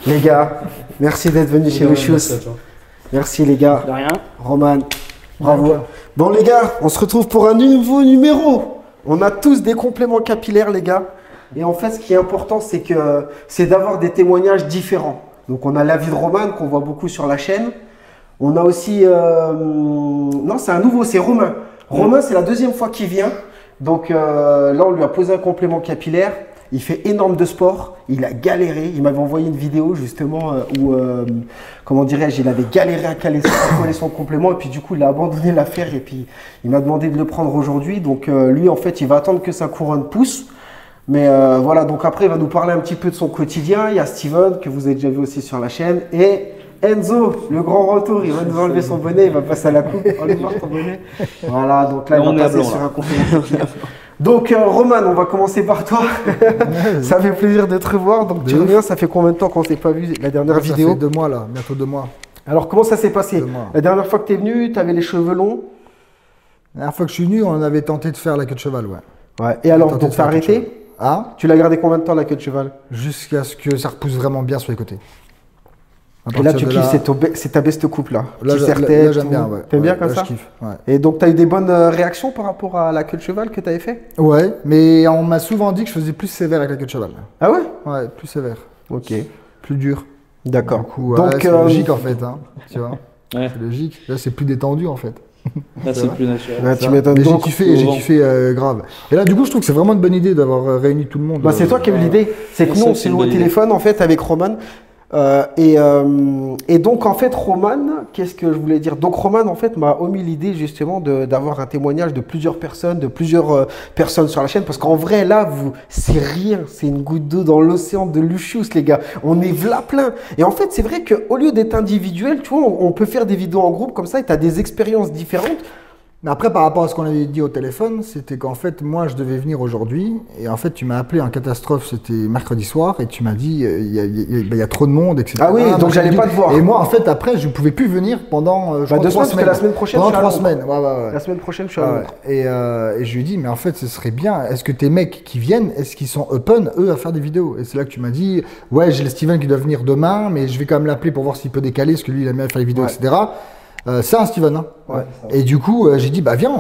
Les gars, merci d'être venus chez Lucius. Merci les gars. De rien. Roman, bravo. Bon les gars, on se retrouve pour un nouveau numéro. On a tous des compléments capillaires les gars. Et en fait, ce qui est important, c'est d'avoir des témoignages différents. Donc on a l'avis de Roman qu'on voit beaucoup sur la chaîne. On a aussi... Non, c'est un nouveau, c'est Romain. Romain, c'est la deuxième fois qu'il vient. Donc là, on lui a posé un complément capillaire. Il fait énorme de sport. Il a galéré. Il m'avait envoyé une vidéo justement où, comment dirais-je, il avait galéré à coller son complément. Et puis du coup, il a abandonné l'affaire. Et puis, il m'a demandé de le prendre aujourd'hui. Donc lui, en fait, il va attendre que sa couronne pousse. Mais voilà, donc après, il va nous parler un petit peu de son quotidien. Il y a Steven, que vous avez déjà vu aussi sur la chaîne. Et Enzo, le grand retour, il va nous enlever son bonnet, il va passer à la coupe. Enlève-moi ton bonnet. Voilà, donc là, il va passer sur un complément. Donc, Roman, on va commencer par toi. Ça fait plaisir de te revoir. Donc, tu reviens, ça fait combien de temps qu'on ne s'est pas vu la dernière vidéo? Ça fait 2 mois là, bientôt 2 mois. Alors, comment ça s'est passé? La dernière fois que tu es venu, tu avais les cheveux longs? La dernière fois que je suis venu, on avait tenté de faire la queue de cheval, ouais. Ouais. Et alors, donc, tu as arrêté? Ah, tu l'as gardé combien de temps la queue de cheval? jusqu'à ce que ça repousse vraiment bien sur les côtés. Et là, tu kiffes, c'est ta best coupe là. Là, j'aime bien, ouais. T'aimes bien comme ça? Je kiffe, ouais. Et donc, tu as eu des bonnes réactions par rapport à la queue de cheval que tu avais fait? Ouais, mais on m'a souvent dit que je faisais plus sévère avec la queue de cheval. Ah ouais? Ouais, plus sévère. Ok. Plus dur. D'accord. Donc, c'est logique en fait, hein, tu vois. Ouais. C'est logique. Là, c'est plus détendu en fait. Là, c'est plus naturel. Ouais, tu m'étonnes. Mais j'ai kiffé grave. Et là, du coup, je trouve que c'est vraiment une bonne idée d'avoir réuni tout le monde. Bah, c'est toi qui as eu l'idée. C'est que nous, on s'est eu au téléphone en fait avec Roman. Et donc en fait Roman, qu'est-ce que je voulais dire? Donc Roman en fait m'a omis l'idée justement d'avoir un témoignage de plusieurs personnes, sur la chaîne, parce qu'en vrai là c'est rien, c'est une goutte d'eau dans l'océan de Lucius les gars. On est v'là plein. Et en fait c'est vrai qu'au lieu d'être individuel, tu vois, on peut faire des vidéos en groupe comme ça et tu as des expériences différentes. Mais après, par rapport à ce qu'on avait dit au téléphone, c'était qu'en fait, moi, je devais venir aujourd'hui. Et en fait, tu m'as appelé en catastrophe, c'était mercredi soir. Et tu m'as dit, il y a trop de monde, etc. Ah oui, donc j'allais pas te voir. Et moi, en fait, après, je ne pouvais plus venir pendant 2 semaines, parce que la semaine prochaine, pendant 3 semaines. Ouais. La semaine prochaine, je suis à Londres. Et je lui ai dit, mais en fait, ce serait bien. Est-ce que tes mecs qui viennent, est-ce qu'ils sont open, eux, à faire des vidéos? Et c'est là que tu m'as dit, ouais, j'ai le Steven qui doit venir demain, mais je vais quand même l'appeler pour voir s'il peut décaler, parce que lui, il aime bien faire les vidéos, etc. C'est un Steven, hein. Ouais. Et du coup, j'ai dit, bah viens,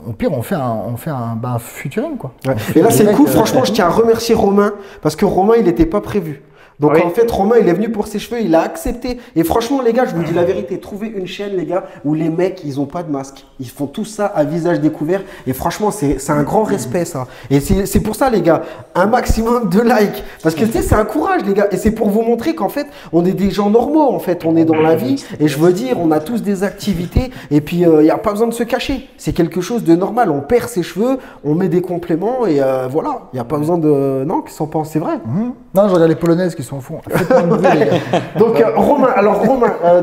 au pire, on fait un featuring, quoi. Ouais. Et là, c'est cool, franchement, je tiens à remercier Romain, parce que Romain, il n'était pas prévu. Donc en fait, Romain, il est venu pour ses cheveux, il a accepté. Et franchement, les gars, je vous dis la vérité, trouvez une chaîne, les gars, où les mecs, ils n'ont pas de masque. Ils font tout ça à visage découvert. Et franchement, c'est un grand respect, ça. Et c'est pour ça, les gars, un maximum de likes. Parce que tu sais, c'est un courage, les gars. Et c'est pour vous montrer qu'en fait, on est des gens normaux, en fait. On est dans la vie. Et je veux dire, on a tous des activités. Et puis, il n'y a pas besoin de se cacher. C'est quelque chose de normal. On perd ses cheveux, on met des compléments. Et voilà, il n'y a pas besoin de... Non, qu'ils s'en pensent, c'est vrai. Non, je regarde les Polonaises qui sont au fond. Donc Romain,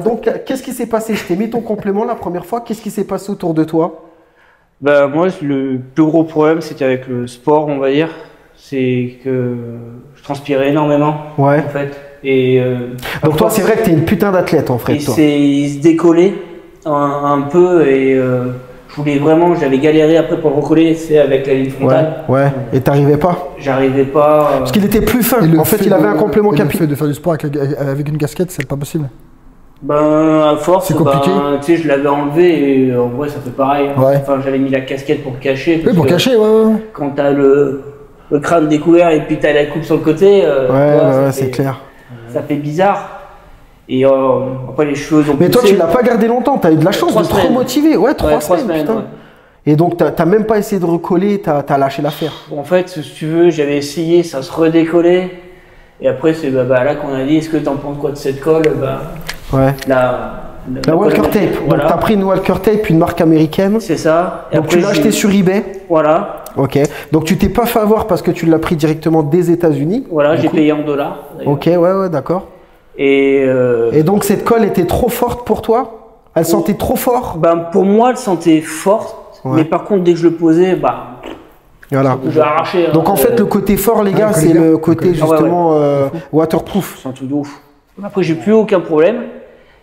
donc qu'est-ce qui s'est passé? Je t'ai mis ton complément la première fois. Qu'est-ce qui s'est passé autour de toi? Bah moi, le plus gros problème, c'était avec le sport, on va dire. C'est que je transpirais énormément, ouais. En fait. Et donc toi, c'est vrai que t'es une putain d'athlète en fait. Il se décollait un peu et j'avais galéré après pour le recoller, c'est avec la ligne frontale. Ouais. Et t'arrivais pas? J'arrivais pas. Parce qu'il était plus fin. En fait, il avait un complément capillaire. Le fait de faire du sport avec une casquette, c'est pas possible. Ben, à force, c'est compliqué. Tu sais, je l'avais enlevé et en vrai, ça fait pareil. Ouais. Enfin, j'avais mis la casquette pour cacher. Oui, pour cacher, ouais. Quand t'as le crâne découvert et puis t'as la coupe sur le côté, ouais, c'est clair. Ça fait bizarre. Et après, les cheveux ont Mais poussé. toi, tu l'as pas gardé longtemps, t'as eu de la chance de te remotiver. Ouais, 3 semaines, putain. Ouais. Et donc, t'as même pas essayé de recoller, t'as lâché l'affaire. En fait, si tu veux, j'avais essayé, ça se redécollait. Et après, c'est là qu'on a dit, est-ce que t'en penses quoi de cette colle? Ouais. La Walker Tape. Voilà. Donc, t'as pris une Walker Tape, une marque américaine. C'est ça. Et donc, tu l'as acheté sur eBay. Voilà. Ok. Donc, tu t'es pas fait avoir parce que tu l'as pris directement des États-Unis. Voilà, j'ai payé en dollars. Ok, ouais, d'accord. Et donc, cette colle était trop forte pour toi? Elle sentait trop fort? Ben, pour moi, elle sentait forte. Ouais. Mais par contre, dès que je le posais, voilà. Je l'ai arraché. Donc, en fait, le côté fort, les gars, c'est le côté justement waterproof. C'est un truc de ouf. Après, j'ai plus aucun problème.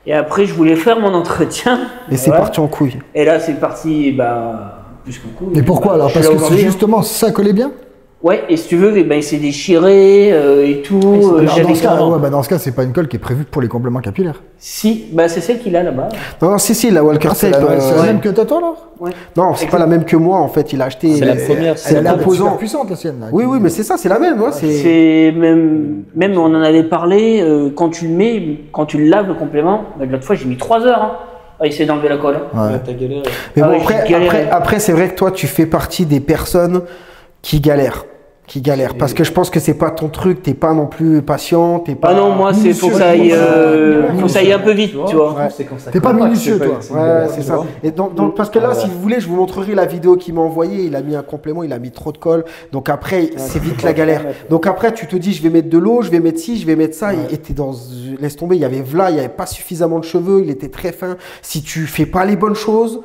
Et après, je voulais faire mon entretien. Et c'est parti en couille. Et là, c'est parti, plus qu'en couille. Mais pourquoi alors? Parce que justement, ça collait bien? Ouais, et si tu veux, eh ben, il s'est déchiré et tout. Dans ce cas, c'est pas une colle qui est prévue pour les compléments capillaires. Si, bah c'est celle qu'il a là-bas. Non, si, la Walker Tape. C'est la même que toi, là? Ouais. Non, c'est pas la même que moi, en fait. Il a acheté. C'est la première. C'est la composant. super puissante, la sienne. Là, Oui, mais c'est ça, c'est la même. C'est même, on en avait parlé, quand tu le laves le complément, bah, l'autre fois j'ai mis 3 heures à essayer d'enlever la colle. Ouais, t'as galéré. Mais bon, après, c'est vrai que toi, tu fais partie des personnes qui galèrent. Parce que je pense que c'est pas ton truc, t'es pas non plus patient, t'es pas. Ah non, moi c'est faut que ça aille un peu vite, tu vois. Ouais. T'es pas minutieux, toi. Ouais, c'est ça. Et donc, parce que là, si vous voulez, je vous montrerai la vidéo qu'il m'a envoyée. Il a mis un complément, il a mis trop de colle. Donc après, c'est vite la galère. Donc après, tu te dis, je vais mettre de l'eau, je vais mettre ci, je vais mettre ça. Et t'es laisse tomber, il y avait pas suffisamment de cheveux, il était très fin. Si tu fais pas les bonnes choses,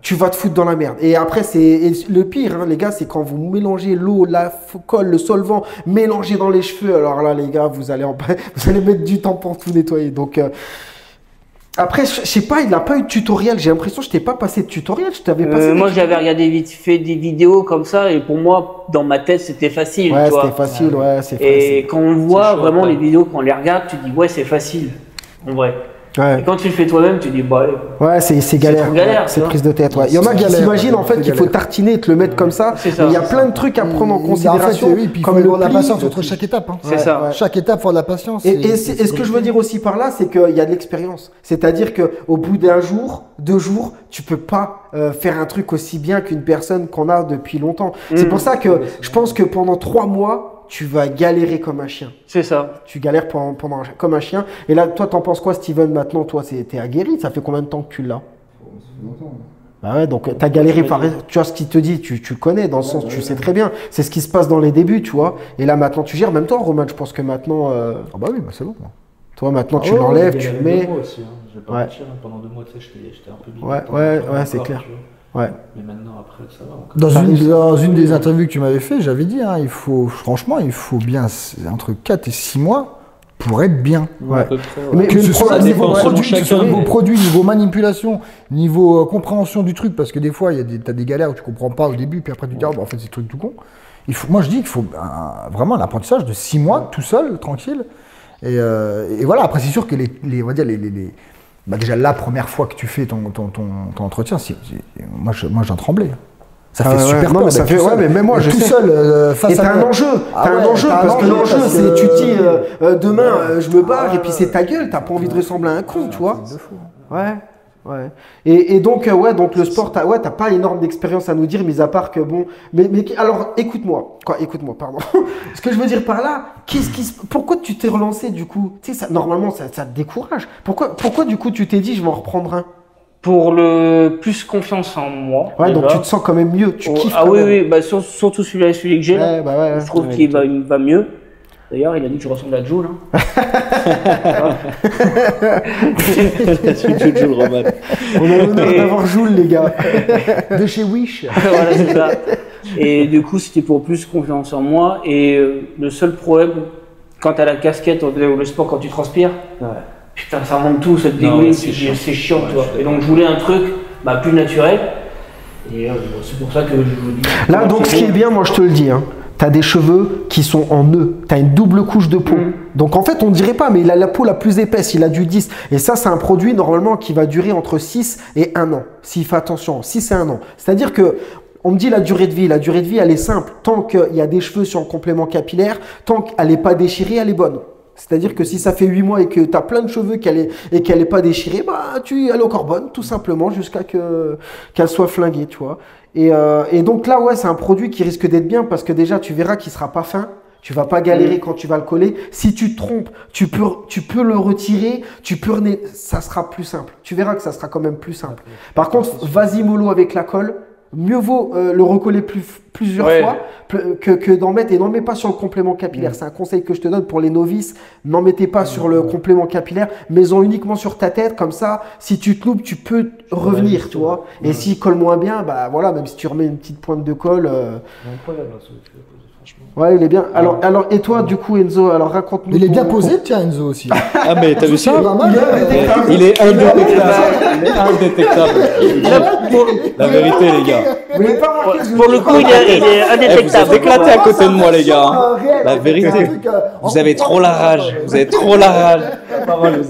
tu vas te foutre dans la merde. Et après, le pire, les gars, c'est quand vous mélangez l'eau, la colle, le solvant, mélangé dans les cheveux. Alors là, les gars, vous allez mettre du temps pour tout nettoyer. Donc, après, je sais pas, il n'a pas eu de tutoriel. J'ai l'impression que je t'ai pas passé de tutoriel. Je t'avais passé. Moi, j'avais regardé vite fait des vidéos comme ça, et pour moi, dans ma tête, c'était facile. Ouais, c'était facile, c'est facile. Et quand on voit vraiment les vidéos, quand on les regarde, tu dis, ouais, c'est facile. En vrai. Ouais. Et quand tu le fais toi-même, tu dis bah allez. Ouais, c'est galère. C'est prise de tête. Ouais. Il y en a qui s'imaginent en fait qu'il faut tartiner et te le mettre comme ça. Il y a plein de trucs à prendre en considération. En fait, puis comme il faut de la patience entre chaque étape. C'est ça. Chaque étape, il faut de la patience. Et ce que je veux dire aussi par là, c'est qu'il y a de l'expérience. C'est-à-dire qu'au bout d'un jour, 2 jours, tu peux pas faire un truc aussi bien qu'une personne qu'on a depuis longtemps. C'est pour ça que je pense que pendant 3 mois, tu vas galérer comme un chien. C'est ça. Tu galères comme un chien. Et là, toi, t'en penses quoi, Steven, maintenant? Toi, t'es aguerri. Ça fait combien de temps que tu l'as? Bah ouais, donc t'as galéré par... Tu vois ce qu'il te dit, tu le connais, dans le sens, tu sais très bien. C'est ce qui se passe dans les débuts, tu vois. Et là, maintenant, tu gères. Même toi, Romain, je pense que maintenant... Ah bah oui, bah c'est bon. Toi, maintenant, tu l'enlèves, tu le mets... Aussi, hein. Je vais pas mentir, pendant 2 mois, tu sais, j'étais un peu bizarre. Ouais, c'est clair. Ouais. Mais maintenant, après, ça va. Dans une des interviews que tu m'avais fait, j'avais dit, il faut bien entre 4 et 6 mois pour être bien. Ouais. À peu près, ouais. Mais que ce soit niveau produit, produit, niveau manipulation, niveau compréhension du truc, parce que des fois, t'as des galères où tu comprends pas au début, puis après tu dis, en fait, c'est truc tout con. Moi, je dis qu'il faut vraiment un apprentissage de 6 mois, tout seul, tranquille. Et voilà, après, c'est sûr que on va dire déjà la première fois que tu fais ton entretien, moi j'en tremblais. Ça fait super peur. Mais même moi, je sais. Tout seul face à. Et t'as un enjeu. Parce que l'enjeu, c'est tu te dis demain je me barre et puis c'est ta gueule. T'as pas envie de ressembler à un con, tu vois. Ouais. Et donc donc le sport, t'as pas énorme d'expérience à nous dire, mis à part que bon. Mais alors écoute-moi, pardon. Ce que je veux dire par là, pourquoi tu t'es relancé du coup? Tu sais, normalement ça te décourage. Pourquoi du coup tu t'es dit je vais en reprendre un? Pour le plus confiance en moi. Ouais, donc tu te sens quand même mieux, tu kiffes. Ah oui, bah surtout celui que j'ai là. Je trouve qu'il va mieux. D'ailleurs, il a dit que je ressemble à Jules. Jules Roman. On a l'honneur d'avoir Jules, les gars. De chez Wish. Voilà, c'est ça. Et du coup, c'était pour plus confiance en moi. Et le seul problème, quand tu as la casquette ou le sport, quand tu transpires, putain, ça remonte tout, ça te dégouline, c'est chiant, tu vois. Et donc, je voulais un truc plus naturel. Et c'est pour ça que je vous dis. Là, donc, ce qui est bien, moi, je te le dis, t'as des cheveux qui sont en nœud, t'as une double couche de peau. Donc en fait, on ne dirait pas, mais il a la peau la plus épaisse, il a du 10. Et ça, c'est un produit normalement qui va durer entre 6 et 1 an. S'il fait attention, 6 et 1 an. C'est-à-dire que, on me dit la durée de vie. La durée de vie, elle est simple. Tant qu'il y a des cheveux sur le complément capillaire, tant qu'elle n'est pas déchirée, elle est bonne. C'est-à-dire que si ça fait 8 mois et que tu as plein de cheveux qu'elle n'est pas déchirée, elle est encore bonne, tout simplement, jusqu'à qu'elle soit flinguée, tu vois. Et donc là, c'est un produit qui risque d'être bien parce que déjà, tu verras qu'il ne sera pas fin. Tu vas pas galérer quand tu vas le coller. Si tu te trompes, tu peux le retirer, ça sera plus simple. Tu verras que ça sera quand même plus simple. Par contre, vas-y mollo avec la colle. Mieux vaut le recoller plusieurs fois que d'en mettre. Et n'en mets pas sur le complément capillaire. C'est un conseil que je te donne pour les novices. N'en mettez pas sur le complément capillaire. Mets-en uniquement sur ta tête. Comme ça, si tu te loupes, tu peux revenir, tu vois. Et s'il colle moins bien, même si tu remets une petite pointe de colle. Incroyable, franchement. Ouais, il est bien. Alors, et toi, du coup, Enzo, alors raconte-nous. Il est bien posé, tiens, Enzo aussi. Ah, mais t'as vu ça? Pas mal, il est un Il est indétectable. La vérité, les gars. Vous n'avez pas remarqué Pour le coup, il est Eh, vous indétectable. êtes éclaté à côté de moi, les gars. Hein. La vérité. Vous avez trop la rage. Vous avez trop la rage.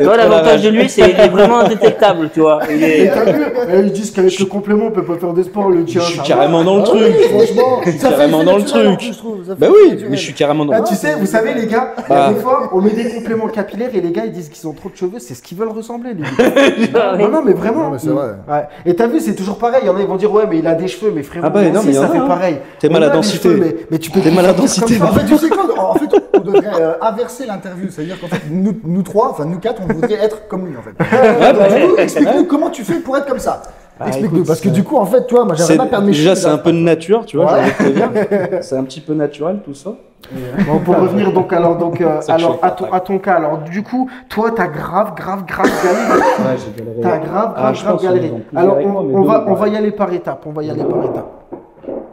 Toi, l'avantage de lui, c'est qu'il est vraiment indétectable, tu vois. T'as vu? Ils disent qu'avec le complément, on peut pas faire de sport, le tien. Je suis carrément dans le truc. Franchement, Je suis carrément dans le truc. Bah oui, mais je suis carrément dans le Ah, tu sais, vous savez, les gars, il y a des fois, on met des compléments capillaires et les gars, ils disent qu'ils ont trop de cheveux, c'est ce qu'ils veulent ressembler, les gars. Non, mais vraiment. Non, mais c'est vrai. Ouais. Et t'as vu, c'est toujours pareil. Il y en a, ils vont dire, ouais, mais il a des cheveux, mais frérot, Ah bah, moi non, aussi, mais y en ça a, fait hein. pareil. T'es mal On à a des densité. cheveux, mais tu peux T'es plus mal à sortir densité. comme ça. En fait, tu sais quoi? En fait, on devrait inverser l'interview. C'est-à-dire qu'en fait, nous trois, enfin nous quatre, on voudrait être comme lui, en fait. Donc, du coup, explique-nous comment tu fais pour être comme ça. Explique-nous. Parce que du coup, en fait, tu vois, moi, j'aimerais pas perdre mes cheveux. Déjà, c'est un peu de nature, tu vois, Ouais. j'ai envie de te dire. C'est un petit peu naturel, tout ça. Bon, pour revenir donc ça que je alors suis à ton cas, alors du coup, toi t'as grave galéré. Ouais, j'ai galéré. T'as grave Je pense qu'ils galéré. ont plus Alors galéré que moi, mais on deux, va y aller par étapes.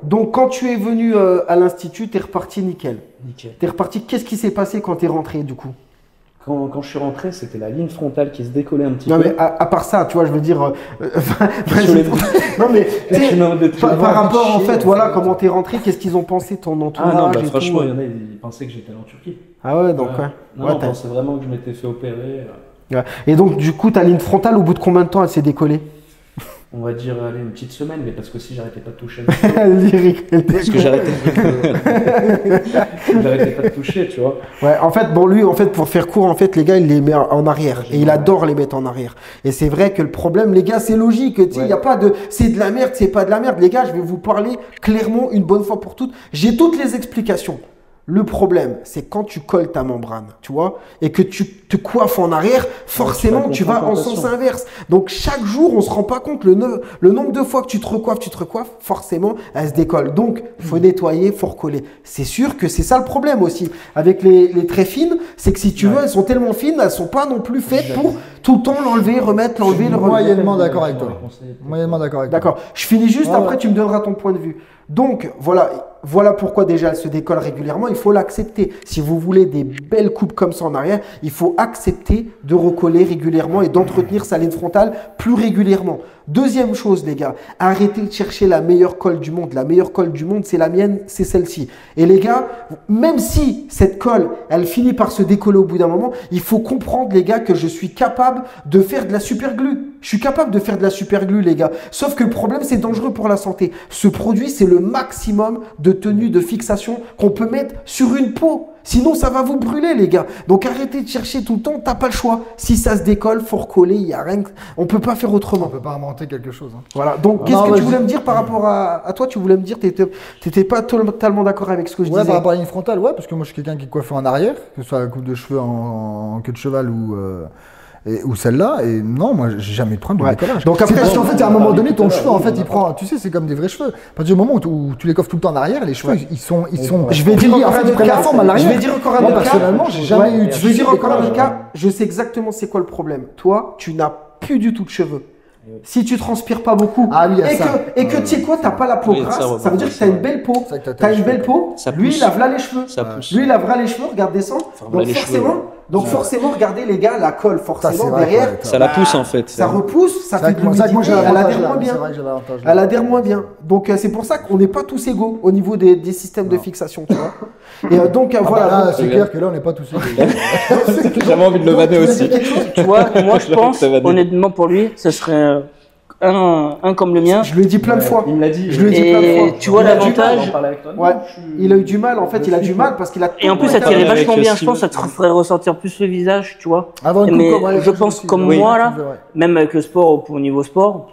Donc quand tu es venu à l'institut, t'es reparti nickel. Nickel. T'es reparti. Qu'est-ce qui s'est passé quand t'es rentré du coup? Quand je suis rentré, c'était la ligne frontale qui se décollait un petit Non peu. mais à part ça, tu vois, je veux dire. Sur les- non mais tu sais, Tu par rapport en fait, voilà, comment t'es rentré, qu'est-ce qu'ils ont pensé ton entourage Ah non, bah, et franchement, tout. il y en a, ils pensaient que j'étais allé en Turquie. Ah ouais, donc ouais. Non, Ouais, on t'as- pensait vraiment que je m'étais fait opérer. Ouais. Et donc du coup, ta ligne frontale, au bout de combien de temps elle s'est décollée? On va dire, allez, une petite semaine, mais parce que si j'arrêtais pas de toucher. Lyrique. Parce que j'arrêtais pas de toucher, tu vois. Ouais, en fait, bon, lui, en fait, pour faire court, en fait, les gars, il les met en arrière. Et il adore les mettre en arrière. Et c'est vrai que le problème, les gars, c'est logique. Tu sais, il y a pas de, c'est de la merde, c'est pas de la merde. Les gars, je vais vous parler clairement une bonne fois pour toutes. J'ai toutes les explications. Le problème, c'est quand tu colles ta membrane, tu vois, et que tu te coiffes en arrière, forcément, tu vas en sens inverse. Donc, chaque jour, on se rend pas compte le nombre de fois que tu te recoiffes, forcément, elle se décolle. Donc, faut nettoyer, faut recoller. C'est sûr que c'est ça le problème aussi. Avec les très fines, c'est que si tu veux, elles sont tellement fines, elles sont pas non plus faites pour tout le temps l'enlever, remettre, l'enlever, le remettre. Moyennement d'accord avec toi. Moyennement d'accord avec toi. D'accord. Je finis juste, Ouais, après ouais. tu me donneras ton point de vue. Donc voilà pourquoi déjà elle se décolle régulièrement. Il faut l'accepter. Si vous voulez des belles coupes comme ça en arrière, il faut accepter de recoller régulièrement et d'entretenir sa ligne frontale plus régulièrement. Deuxième chose, les gars, arrêtez de chercher la meilleure colle du monde. La meilleure colle du monde, c'est la mienne, c'est celle-ci. Et les gars, même si cette colle, elle finit par se décoller au bout d'un moment, il faut comprendre, les gars, que je suis capable de faire de la super glue. Je suis capable de faire de la super glue, les gars. Sauf que le problème, c'est dangereux pour la santé. Ce produit, c'est le maximum de tenue de fixation qu'on peut mettre sur une peau. Sinon, ça va vous brûler, les gars. Donc, arrêtez de chercher tout le temps. T'as pas le choix. Si ça se décolle, faut recoller. Il y a rien. On peut pas faire autrement. On peut pas inventer quelque chose. Hein. Voilà. Donc, qu'est-ce que tu voulais me dire par rapport à toi? Tu voulais me dire, t'étais pas totalement d'accord avec ce que je Ouais, disais. par rapport à la ligne frontale, ouais, parce que moi je suis quelqu'un qui est coiffé en arrière, que ce soit la coupe de cheveux en queue de cheval ou celle-là, et non, moi j'ai jamais eu de problème de Ouais. décollage. Donc après, parce qu'en fait, à un moment donné, ton tout à cheveu, l'heure, en fait, oui, il prend, tu sais, c'est comme des vrais cheveux. À partir du moment où tu les coiffes tout le temps en arrière, les cheveux, ils sont Je vais dire pliés, en encore fait, un ils autre prennent la cas. forme à l'arrière. Je vais dire encore un Moi, autre cas. personnellement, j'ai jamais eu de Je vais dire encore un autre décollage. cas. Je sais exactement c'est quoi le problème. Toi, tu n'as plus du tout de cheveux. Si tu transpires pas beaucoup Ah oui, il y a et ça. que tu sais quoi, t'as pas la peau Oui, grasse, ça ça veut dire que t'as une belle peau. C'est vrai que t'as T'as les une belle cheveux. peau. Ça Lui, pousse. il a là les cheveux. Ça pousse. Lui, il a là les cheveux. Regarde, descend. voilà les cheveux, ouais. Donc forcément, regardez les gars, la colle, Ça, forcément c'est vrai, derrière. ouais, Ça la pousse en fait. Ça repousse, ça C'est fait vrai de que moi, j'ai l'humidité, elle l'avantage adhère là. moins bien. C'est vrai que j'ai l'avantage là. Elle adhère moins bien. Donc c'est pour ça qu'on n'est pas tous égaux au niveau des systèmes de fixation, tu vois. Et donc voilà. Là, Donc, c'est clair que là, on n'est pas tous égaux. J'ai jamais envie de le vanner aussi. Tu vois, moi je Je l'avais pense, fait vanner. honnêtement pour lui, ce serait un comme le mien. je lui ai dit plein de fois. Il me l'a dit. Je lui ai dit plein de Et fois. tu vois Il a du l'avantage. mal. Ouais. Il a eu du mal, en fait, il a du mal parce qu'il a. Et en plus, ça tout le tirait temps vachement avec bien. le Je pense que ça te ferait ressentir plus le visage, tu vois. Avant une Mais coupe, ouais, je pense aussi, comme ouais. moi là, Ouais. même avec le sport au niveau sport,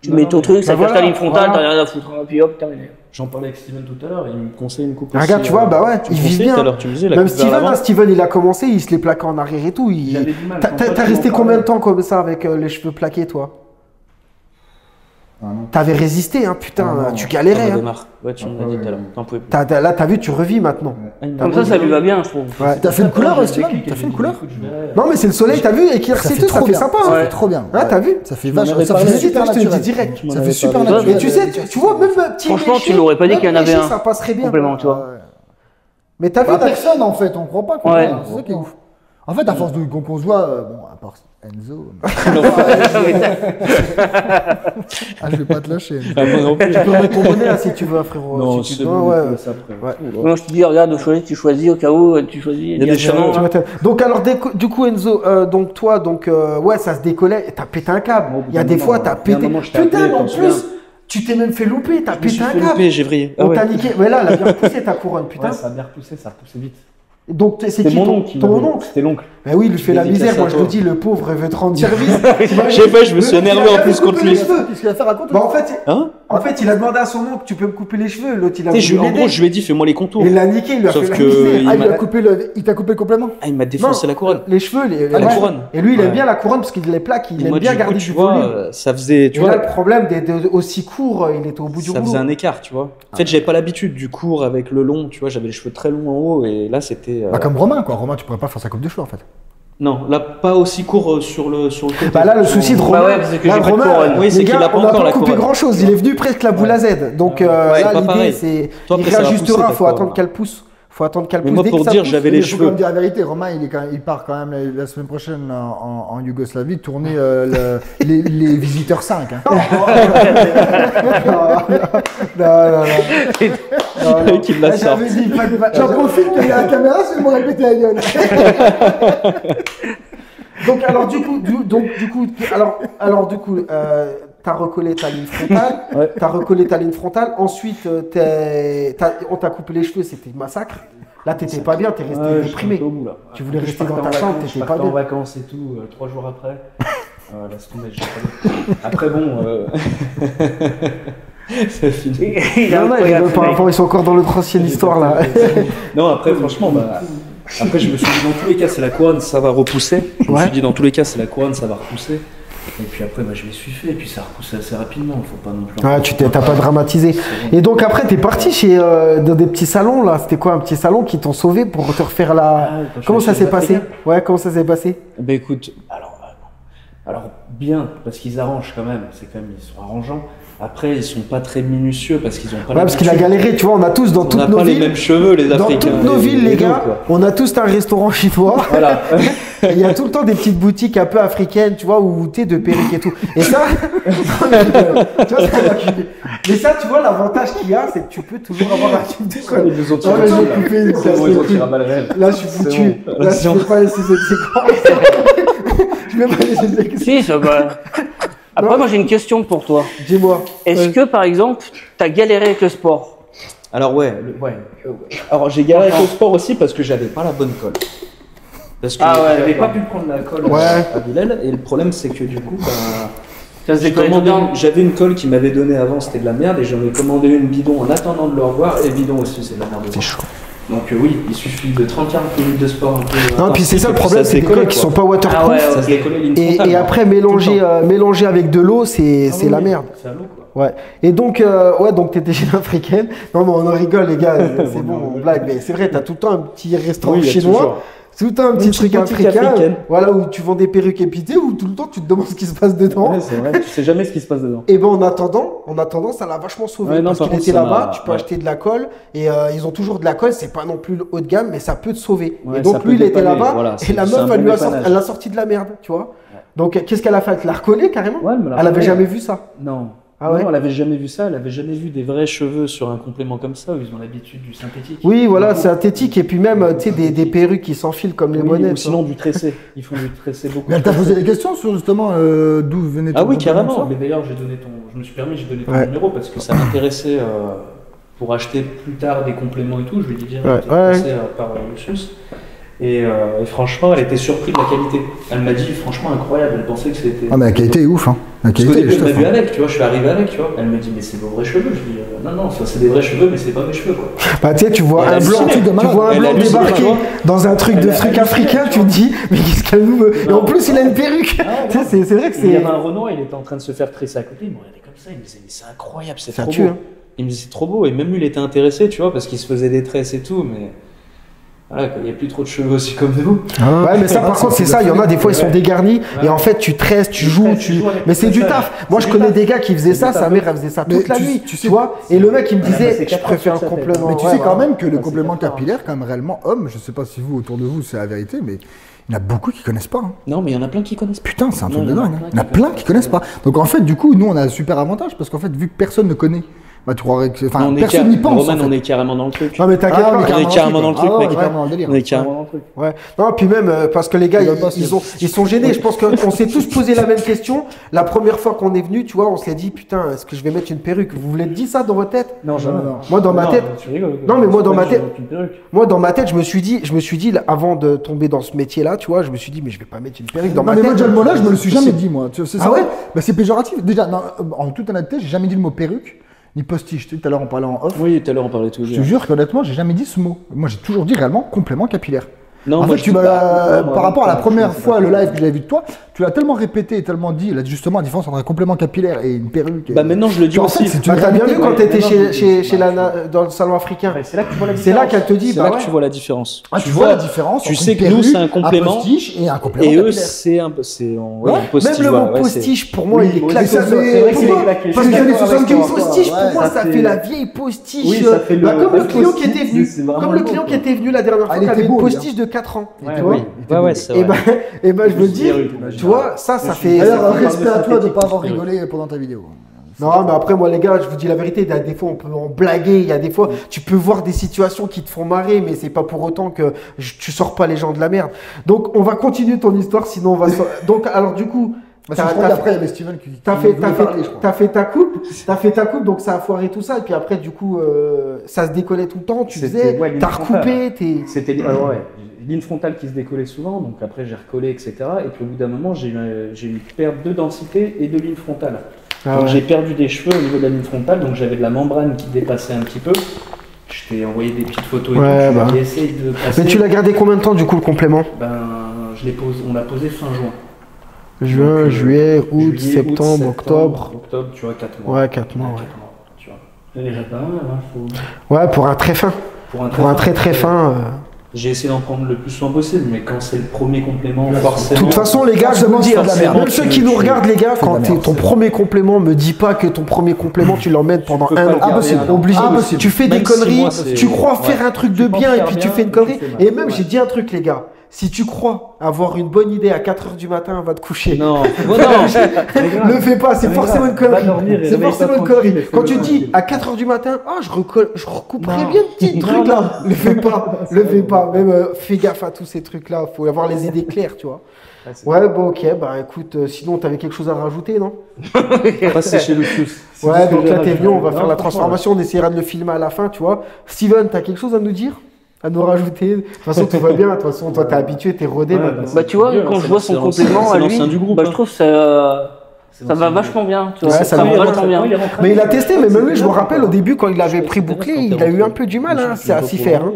tu Non, mets non, ton mais- truc, ça bah cache ta voilà, ligne frontale, voilà. t'as rien à foutre. Puis hop, terminé. J'en parlais avec Steven tout à l'heure, il me conseille une coupe. Ah, regarde, aussi, tu vois, bah ouais, tu il me vise conseillais tout bien. à l'heure, tu me disais la Même coupe vers Steven, l'avant. Steven, il a commencé, il se les plaquait en arrière et tout. J'avais du mal. T'as resté combien de temps comme ça avec les cheveux plaqués, toi? T'avais résisté, hein, putain, Ah non. tu galérais. Hein. Ouais, tu me l'as dit tout à l'heure. T'en pouvais plus. Là, t'as vu, tu revis maintenant. Comme ça lui va bien, je trouve. Ouais. T'as fait une couleur, Steven? T'as fait une couleur? Non, mais c'est le soleil, t'as vu, éclairci, ça fait sympa. Ça Hein. fait trop bien. Ah, t'as vu? Ça fait m'en vachement. avais Ça parlé. fait super Je te le dis naturel. direct. Ça fait super parlé. naturel. Et tu sais, tu vois, même petit Franchement, léché, tu l'aurais pas dit même qu'il y en avait léché, un. ça passerait bien. Complément, tu vois. Mais t'as vu, Bah, personne en fait, on croit pas qu'on Ouais. c'est ça qui est ouf. En fait, à force qu'on se voit, bon, à part Enzo. Je vais pas te lâcher. Tu peux mettre ton bonnet là si tu veux, frérot. Non, si c'est tu bon, ouais. Non, je te dis, regarde, tu choisis au cas où, tu choisis. Il y a des directement. challenges. Donc alors du coup Enzo, donc toi ouais ça se décollait, t'as pété un câble. Bon, Il y a des fois t'as pété. Putain mais en plus tu t'es même fait louper, t'as pété un câble. J'ai vrillé. On t'a niqué. Mais là elle a bien repoussé ta couronne, putain. Ouais, ça a bien repoussé, ça a repoussé vite. Donc c'est C'était qui mon oncle. ton oncle? C'était l'oncle. Ben oui, il lui fait la Dédicace misère. à Moi je toi. te dis, le pauvre il veut te rendre service. Je sais pas, je me suis énervé en plus contre lui. Qu'est-ce qu'il a fait, raconte? Bah en Hein fait, il a demandé à son oncle, tu peux me couper les cheveux. L'autre il a Tu sais, voulu en gros, l'aider. je lui ai dit, fais-moi les contours. Il l'a niqué, il lui a Sauf fait la que misère. Il t'a coupé complètement? Ah, il m'a défoncé Non, la couronne. Les cheveux, la ouais. couronne. Et lui, il aime Ouais. bien la couronne parce qu'il est plaque, il Et aime moi, bien du coup, garder tu du vois, volume. ça faisait, tu Et là, vois, le problème d'être aussi court, il était au bout du ça rouleau. faisait un écart, tu vois. En fait, j'avais pas l'habitude du court avec le long, tu vois, j'avais les cheveux très longs en haut et là, c'était. Bah, comme Romain, quoi. Romain, tu pourrais pas faire sa coupe de cheveux, en fait. Non, là, pas aussi court sur le côté. Bah là, le souci de Romain, Bah ouais, parce que là, j'ai pas de Romain, couronne. Oui, c'est les qu'il gars, a pas on n'a encore pas la coupé couronne. grand chose. Il est venu presque la boule à Z. Donc Ouais, là, pas l'idée, pareil. c'est. Toi, Il après, ça va réajustera, pousser, faut d'accord. attendre qu'elle pousse. Faut attendre qu'elle pousse. Mais moi, Dès pour que ça dire, pousse, j'avais Mais les il faut quand cheveux. même dire la vérité. Romain, il part quand même la semaine prochaine en Yougoslavie tourner les Visiteurs 5. Hein. Non. Le mec, il la sort. J'avais dit pas de J'en profite qu'il y a la caméra, c'est pour me répéter la gueule. Donc alors du coup, t'as recollé ta ligne frontale. Ouais. T'as recollé ta ligne frontale. Ensuite, on t'a coupé les cheveux, c'était massacre. Là, t'étais pas bien, t'es resté déprimé. Tu voulais rester dans ta chambre, Je t'étais pas partais en bien. vacances et tout, 3 jours après. Laisse tomber, j'ai pas dit. Après, bon. C'est fini. Il a Non, incroyable, par mec. rapport, ils sont encore dans l'autre ancienne histoire là. Non, après, franchement, bah. Après, je me suis dit, dans tous les cas, c'est la couronne, ça va repousser. Je me Ouais. suis dit, dans tous les cas, c'est la couronne, ça va repousser. Et puis après, bah, je m'y suis fait, et puis ça a repoussé assez rapidement. Faut pas non plus. Ouais, t'as pas dramatisé. Et donc après, t'es parti chez dans des petits salons là. C'était quoi, un petit salon qui t'ont sauvé pour te refaire la. Comment ça s'est passé? Ouais, comment ça s'est passé? Bah écoute, Alors, bien, parce qu'ils arrangent quand même. C'est quand même, ils sont arrangeants. Après, ils sont pas très minutieux parce qu'ils ont pas Ouais, parce qu'il a l'habitude. galéré, tu vois, on a tous dans on toutes n'a nos pas les villes. mêmes cheveux, les Dans Africains. toutes nos villes, les deux, gars, quoi. on a tous un restaurant chinois. Voilà. Et il y a tout le temps des petites boutiques un peu africaines, tu vois, où t'es de perruques et tout. Et ça, tu vois, mais ça, tu vois, l'avantage qu'il y a, c'est que tu peux toujours avoir un type de colle. Ils nous ont Non, tiré mais à j'ai balles. coupé, ça, C'est bon, ils ont c'est tiré à balles réelles. Là, je suis C'est foutu. bon. Là, je peux pas laisser cette séquence. Je vais pas laisser cette séquence. Si, ça va. Après, Non. moi, j'ai une question pour toi. Dis-moi. Est-ce que, par exemple, t'as galéré avec le sport? Alors ouais, Ouais. alors j'ai galéré avec le sport aussi parce que j'avais pas la bonne colle. Parce que Ah ouais, J'avais d'accord. pas pu prendre la colle Ouais. à à Villèle, et le problème c'est que du coup, bah, Ça se j'ai décolle commandé dedans. j'avais une colle qui m'avait donné avant, c'était de la merde, et j'en ai commandé une bidon en attendant de le revoir, et bidon aussi, c'est de la merde. C'est chaud. Donc oui, il suffit de 30-40 minutes de sport un peu. Non, puis c'est ça le et puis problème, se c'est des décolle, colles qui quoi. sont pas waterproof. Ah ouais, Ça ok. se décollait ligne Et frontale. après, Tout le mélanger avec de l'eau, c'est Ah oui, la merde. C'est à l'eau, quoi. Ouais. Et donc, donc t'étais chez l'africaine. Non, mais on en rigole, les gars. C'est bon, on blague. Mais c'est vrai, t'as tout le temps un petit restaurant Oui, il y a chinois. toujours. Tout le temps un petit Une truc petite boutique africain. africaine. Voilà, où tu vends des perruques épitées, où tout le temps tu te demandes ce qui se passe dedans. Ouais, c'est vrai, tu sais jamais ce qui se passe dedans. Et ben en attendant, ça l'a vachement sauvé. Ouais, non, parce par qu'il contre, était ça là-bas, m'a- tu peux ouais. acheter de la colle. Et ils ont toujours de la colle, c'est pas non plus le haut de gamme, mais ça peut te sauver. Ouais, et donc ça peut lui, il était dépanner, là-bas. voilà, et c'est- la c'est meuf, un elle bon lui a dépannage. elle l'a sorti de la merde, tu vois. Donc qu'est-ce qu'elle a fait? Elle l'a recollé carrément? Ouais, elle me l'a Elle avait fait. jamais vu ça. Non. Ah ouais? Non, elle avait jamais vu ça, elle avait jamais vu des vrais cheveux sur un complément comme ça où ils ont l'habitude du synthétique. Oui, voilà, c'est synthétique. Et puis même, tu sais, des perruques qui s'enfilent comme les Oui, bonnets. ou tu sinon du tressé. Ils font du tressé beaucoup. Mais elle t'a posé des questions sur justement d'où venait ton Ah oui, complément, carrément. ça Mais d'ailleurs, je me suis permis, j'ai donné ton Ouais. numéro parce que Ça m'intéressait pour acheter plus tard des compléments et tout. Je lui ai dit direct, Ouais, j'ai ouais. passé par Lucius. Et franchement, elle était surprise de la qualité. Elle m'a dit, franchement, incroyable. Elle pensait que c'était. Ah, mais la qualité est ouf, hein. La Parce qu'au qualité, début, elle m'a je vu te avec, tu vois, je suis arrivé avec, tu vois. Elle me dit, mais c'est vos vrais cheveux. Je dis, non, ça c'est des vrais cheveux, mais c'est pas mes cheveux, quoi. Bah, tu sais, tu vois Elle un a blanc, halluciné. tu vois un Elle a blanc halluciné, débarquer tu vois. dans un truc de Elle a truc halluciné, africain, tu tu te vois. dis, mais qu'est-ce qu'elle nous veut? Et en Non. plus, il a une perruque. Ah, Tu sais, c'est vrai que Il y c'est. avait un Renoir, il était en train de se faire tresser à côté, il me regardait comme ça, il me disait, mais c'est incroyable, c'est Ça trop tue, beau. hein. Il me disait, c'est trop beau. Et même lui, il était intéressé, tu vois, parce qu'il se faisait des tresses et tout. Mais voilà, quoi, il n'y a plus trop de cheveux aussi comme nous. Ouais, mais ça, par contre, c'est ça. Il y en a des fois, ils sont dégarnis. Et en fait, tu tresses, tu joues, tresses, tu joues avec Mais le c'est du tressage. taf. Moi, C'est je du connais taf. des gars qui faisaient C'est ça. du Sa taf. mère, elle faisait ça Mais toute la tu- nuit. tu Tu sais- vois. Et le mec, il me Elle a disait, passé je 4 heures préfère un sur sa tête. complément. Mais tu Ouais, sais quand voilà. même que le c'est complément certain. capillaire, quand même réellement homme, je sais pas si vous autour de vous c'est la vérité, mais Il y en a beaucoup qui connaissent pas. Hein. Non, mais il y en a plein qui connaissent pas. Putain, c'est un truc Non, de dingue. Hein. Il y en a plein qui connaissent pas. Donc en fait, du coup, nous, on a un super avantage parce qu'en fait, vu que personne ne connaît, bah tu croirais que. Enfin, personne n'y pense. Roman, en fait. on est carrément dans le truc. Non mais t'inquiète pas. on est carrément dans le truc, mec. On est carrément dans le délire. On est carrément dans le truc. Ouais. Non, puis même parce que les gars, ils sont gênés. Je pense qu'on s'est tous posé la même question. La première fois qu'on est venu, tu vois, on s'est dit putain, est-ce que je vais mettre une perruque? Vous vous l'êtes dit ça dans votre tête? Non, jamais. Moi dans ma tête. Tu rigoles. Non, mais moi dans ma tête. Moi, Moi dans ma tête, je me suis dit là, avant de tomber dans ce métier-là, tu vois, je me suis dit mais je vais pas mettre une perruque dans Non, ma mais tête. moi, déjà, le mot-là, je me le suis jamais dit, moi. C'est Ah vrai. ouais Bah, c'est péjoratif. Déjà, non, en toute honnêteté, j'ai jamais dit le mot perruque, ni postiche. Tu sais, tout à l'heure, on parlait en off. Oui, tout à l'heure, on parlait tout. Je te jure qu'honnêtement, j'ai jamais dit ce mot. Moi, j'ai toujours dit réellement complément capillaire. Non, En moi, fait, tu par rapport à la première fois, le live que j'avais vu de toi, tu l'as tellement répété et tellement dit, là, justement, la différence entre un complément capillaire et une perruque. Bah maintenant, je le dis En fait, aussi. c'est Bah, t'as bien réalité, vu quand ouais. t'étais non, chez dans le salon africain. c'est là que tu vois la C'est là qu'elle te dit C'est bah là ouais. que tu vois la différence. Ah, tu vois la différence tu entre sais une que nous, perruque, c'est un complément, un postiche et un complément Et eux, capillaire. c'est un peu. Ouais, Ouais, un postiche, Même le voilà, mot ouais, postiche, pour moi, il est claqué. ça, Parce c'est vrai qu'il est claqué. Parce C'est que les les 70, postiche, quoi. pour moi, Ouais, ça ça fait fait- la vieille postiche. Oui, ça fait bah, le- comme le client postiche, qui était venu. c'est vraiment Comme le beau, client quoi. qui était venu la dernière fois, Ah, il qui avait était une beau, postiche de 4 ans. Ouais, Tu vois oui. Ouais, c'est Et vrai. ben, je me dis, Imagine. tu vois, ça fait. D'ailleurs, fait respect à toi de ne pas synthétique, avoir oui. rigolé pendant ta vidéo. Non, mais après, moi, les gars, je vous dis la vérité, il y a des fois, on peut en blaguer. Il y a des fois, tu peux voir des situations qui te font marrer, mais c'est pas pour autant que tu sors pas les gens de la merde. Donc, on va continuer ton histoire, sinon on va. Donc, alors, du coup. Parce que je crois qu'après, il y avait Steven qui T'as voulait fait parler, je crois. t'as fait ta coupe, donc ça a foiré tout ça, et puis après, du coup, ça se décollait tout le temps, tu C'était- faisais, ouais, ligne t'as frontale. recoupé, C'était ligne frontale qui se décollait souvent, donc après j'ai recollé, etc. Et puis au bout d'un moment, j'ai eu une perte de densité et de ligne frontale. Ah Donc ouais. j'ai perdu des cheveux au niveau de la ligne frontale, donc j'avais de la membrane qui dépassait un petit peu. Je t'ai envoyé des petites photos et Ouais, tout, bah. tu m'avais essayé de passer. Mais tu l'as gardé combien de temps, du coup, le complément? On l'a posé fin juin. Juin, Donc, juillet, août, juillet, septembre, octobre. Octobre, tu vois, 4 mois. Ouais, 4 mois, ouais. 4 mois, tu vois. C'est déjà pas mal, hein, faut... Ouais, pour un très fin. Pour un très très fin. J'ai essayé d'en prendre le plus souvent possible, mais quand c'est le premier complément, De forcément. toute façon, les gars, je vais vous dire, forcément, même ceux qui nous regardent, les gars, c'est de la quand merde, ton premier complément, me dis pas que ton premier complément, tu l'emmènes pendant peux un pas an. le garder Impossible, un an. obligé. Impossible. Tu fais des Même 6 conneries, mois, c'est- tu crois ouais. faire un truc de Tu penses bien et faire puis tu bien, fais une et connerie. puis c'est Et mal. même, Ouais. j'ai dit un truc, les gars. Si tu crois avoir une bonne idée à 4h du matin, va te coucher. Non, Ne fais pas, c'est Mais forcément grave, une va connerie. dormir et C'est réveille-toi forcément une tranquille, connerie. et fais-le Quand tu dis tranquille. à 4h du matin, ah, je recouperai Non. bien le petit Non, truc là. non. Le fais pas, le fais pas. Même fais gaffe à tous ces trucs là. Faut avoir les idées claires, tu vois. Ouais, bon, ok, bah écoute, sinon t'avais quelque chose à rajouter, non? pas sécher le pouce. Ouais, donc là t'es venu, on va Non, faire la franchement, transformation, on essaiera de le filmer à la fin, tu vois. Steven, t'as quelque chose à nous dire? À nous rajouter? De toute façon, tout va bien, de toute façon, toi t'es habitué, t'es rodé Ouais, maintenant. bah, Bah tu vois, mieux, quand hein, je vois c'est son l'ancien- complément c'est à lui, l'ancien du groupe, bah, hein. je trouve ça va vachement bien. Tu vois, Ouais, ça ça va va. vachement bien. Mais il a testé, mais même lui, je me rappelle au début, quand il avait pris bouclé, il a eu un peu du mal hein, à s'y faire. Hein.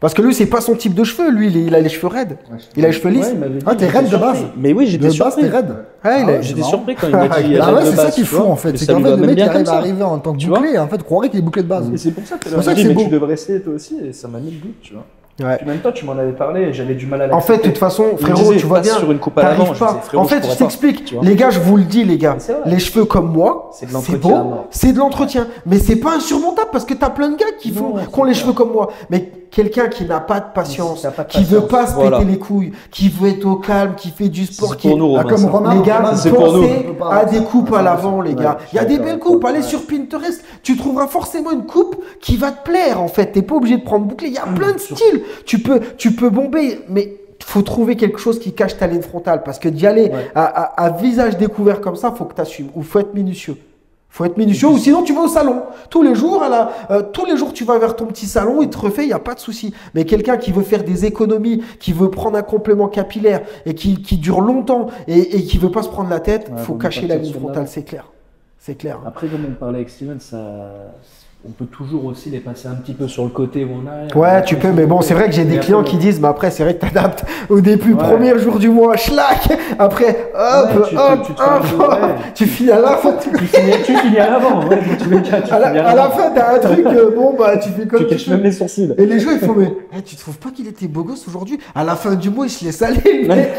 Parce que lui, c'est pas son type de cheveux, lui, il a les cheveux raides. Il a les cheveux lisses. Ah, t'es raide de base. Mais oui, j'étais De base, surpris. t'es raide. Ouais, il a- J'étais marrant. surpris quand il m'a dit. Ah ouais, de c'est ça base, qui est tu fou vois. en fait. Mais C'est ça qu'en lui fait, va le même mec bien il arrive comme à ça. arriver en tant que Tu vois. bouclé, en fait, croirait qu'il est bouclé de base. Et c'est pour ça que C'est pour ça que c'est mais beau. tu devrais essayer toi aussi, et ça m'a mis le doute, tu vois. Ouais. Puis même toi, tu m'en avais parlé, et j'avais du mal à En fait, de toute façon, Il me frérot, disait, tu vois passe bien, sur une coupe à l'avant, t'arrives je pas. disais, frérot, En fait, je je pourrais pas, t'explique. tu vois. Les gars, je vous le dis, les gars. Mais c'est vrai. Les cheveux comme moi, C'est de c'est l'entretien à beau, mort. c'est de l'entretien. Mais c'est pas insurmontable parce que t'as plein de gars qui Non, ont les c'est cheveux comme moi. Mais quelqu'un qui n'a pas de patience, Qui n'a pas de qui veut patience. pas se Voilà. péter les couilles, qui veut être au calme, qui fait du sport, C'est qui pour nous, Ah, Romain. comme ça. Romain, les gars, Romain, c'est pour nous. pensez à des coupes à l'avant, les gars. Il y a des belles coupes. Allez Ouais. sur Pinterest, tu trouveras forcément une coupe qui va te plaire, en fait. T'es pas obligé de prendre bouclé. Il y a plein de styles. Tu peux bomber, mais faut trouver quelque chose qui cache ta ligne frontale. Parce que d'y aller Ouais. à visage découvert comme ça, faut que tu assumes. Ou faut être minutieux. Faut être minutieux, ou sinon tu vas au salon. Tous les jours, tu vas vers ton petit salon, il te refait, il n'y a pas de souci. Mais quelqu'un qui veut faire des économies, qui veut prendre un complément capillaire et qui dure longtemps et qui veut pas se prendre la tête, Ouais, faut vaut mieux cacher la partir ligne sur frontale, là. c'est clair. C'est clair. Après, comme on parlait avec Steven, on peut toujours aussi les passer un petit peu sur le côté où on a. Ouais, tu peux, mais bon, c'est vrai que j'ai des clients qui disent, mais après, c'est vrai que t'adaptes au début, Ouais. premier jour du mois, schlac, après, hop, Ouais, tu te fais un peu, ouais. tu finis à la fin. Tu finis à l'avant, ouais, dans tous les cas, tu finis À la l'avant. fin, t'as un truc, bon, bah, tu fais comme Tu tu caches veux. même les sourcils. Et les gens, ils font, mais tu trouves pas qu'il était beau gosse aujourd'hui? À la fin du mois, il se laisse aller, le mec.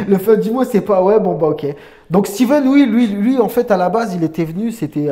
Le fin du mois, c'est pas, ouais, bon, bah, ok. Donc, Steven, lui, en fait, à la base, il était venu, c'était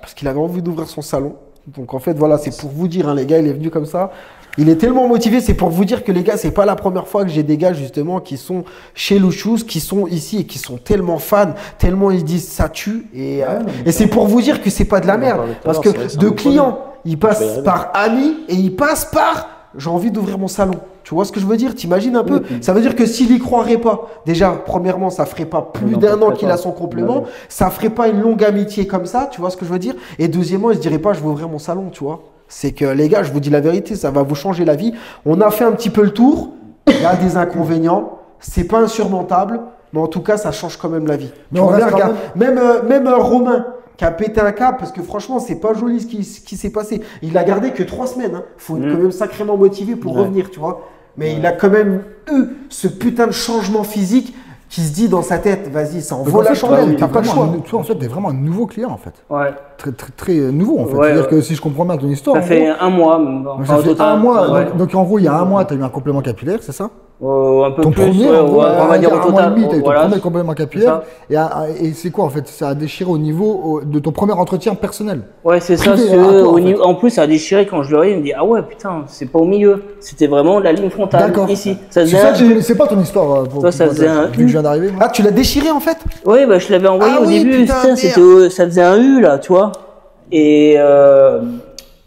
parce qu'il avait envie d'ouvrir son salon. Donc, en fait, voilà, c'est pour vous dire, hein, les gars, il est venu comme ça. Il est tellement motivé, c'est pour vous dire que les gars, c'est pas la première fois que j'ai des gars justement qui sont chez Louchouz, qui sont ici et qui sont tellement fans, tellement ils disent ça tue. Et c'est pour vous dire que c'est pas de la merde. Parce que de clients, ils passent par amis et ils passent par j'ai envie d'ouvrir mon salon. Tu vois ce que je veux dire? T'imagines un peu? Ça veut dire que s'il y croirait pas, déjà, premièrement, ça ferait pas plus d'un an qu'il a son complément. Ça ferait pas une longue amitié comme ça. Tu vois ce que je veux dire? Et deuxièmement, il se dirait pas, je vais ouvrir mon salon, tu vois. C'est que les gars, je vous dis la vérité, ça va vous changer la vie. On a fait un petit peu le tour. Il y a des inconvénients. C'est pas insurmontable. Mais en tout cas, ça change quand même la vie. Mais tu on vois, reste regarde, même Romain, qui a pété un câble, parce que franchement, c'est pas joli ce qui s'est passé. Il a gardé que 3 semaines. Hein. Faut être quand même sacrément motivé pour revenir, tu vois. Mais il a quand même eu ce putain de changement physique qui se dit dans sa tête, vas-y, ça en vaut la chandelle, t'as pas le choix. Tu vois, en fait, t'es vraiment un nouveau client, en fait. Ouais. Très nouveau, en fait. Ouais, C'est-à-dire que si je comprends bien ton histoire. Ça fait un mois. Ça fait un mois. Ouais. Donc, en gros, il y a un mois, t'as eu un complément capillaire, c'est ça? Un peu Ton plus, premier, on va dire au un mois et total. demi, t'as eu ton Voilà. premier complément capillaire. Et c'est quoi, en fait? Ça a déchiré au niveau de ton premier entretien personnel. Ouais, c'est ça. Privé, rapport, en fait. En plus, ça a déchiré quand je le voyais. Il me dit, ah ouais, putain, c'est pas au milieu. C'était vraiment la ligne frontale. D'accord. Ici. C'est ça, je connaissais pas ton histoire. Toi, ça faisait un vu que je viens d'arriver. Ah, tu l'as déchiré en fait? Oui, bah, je l'avais envoyé Ah au oui, début. putain, Putain, ça faisait un U, là, tu vois. Et là,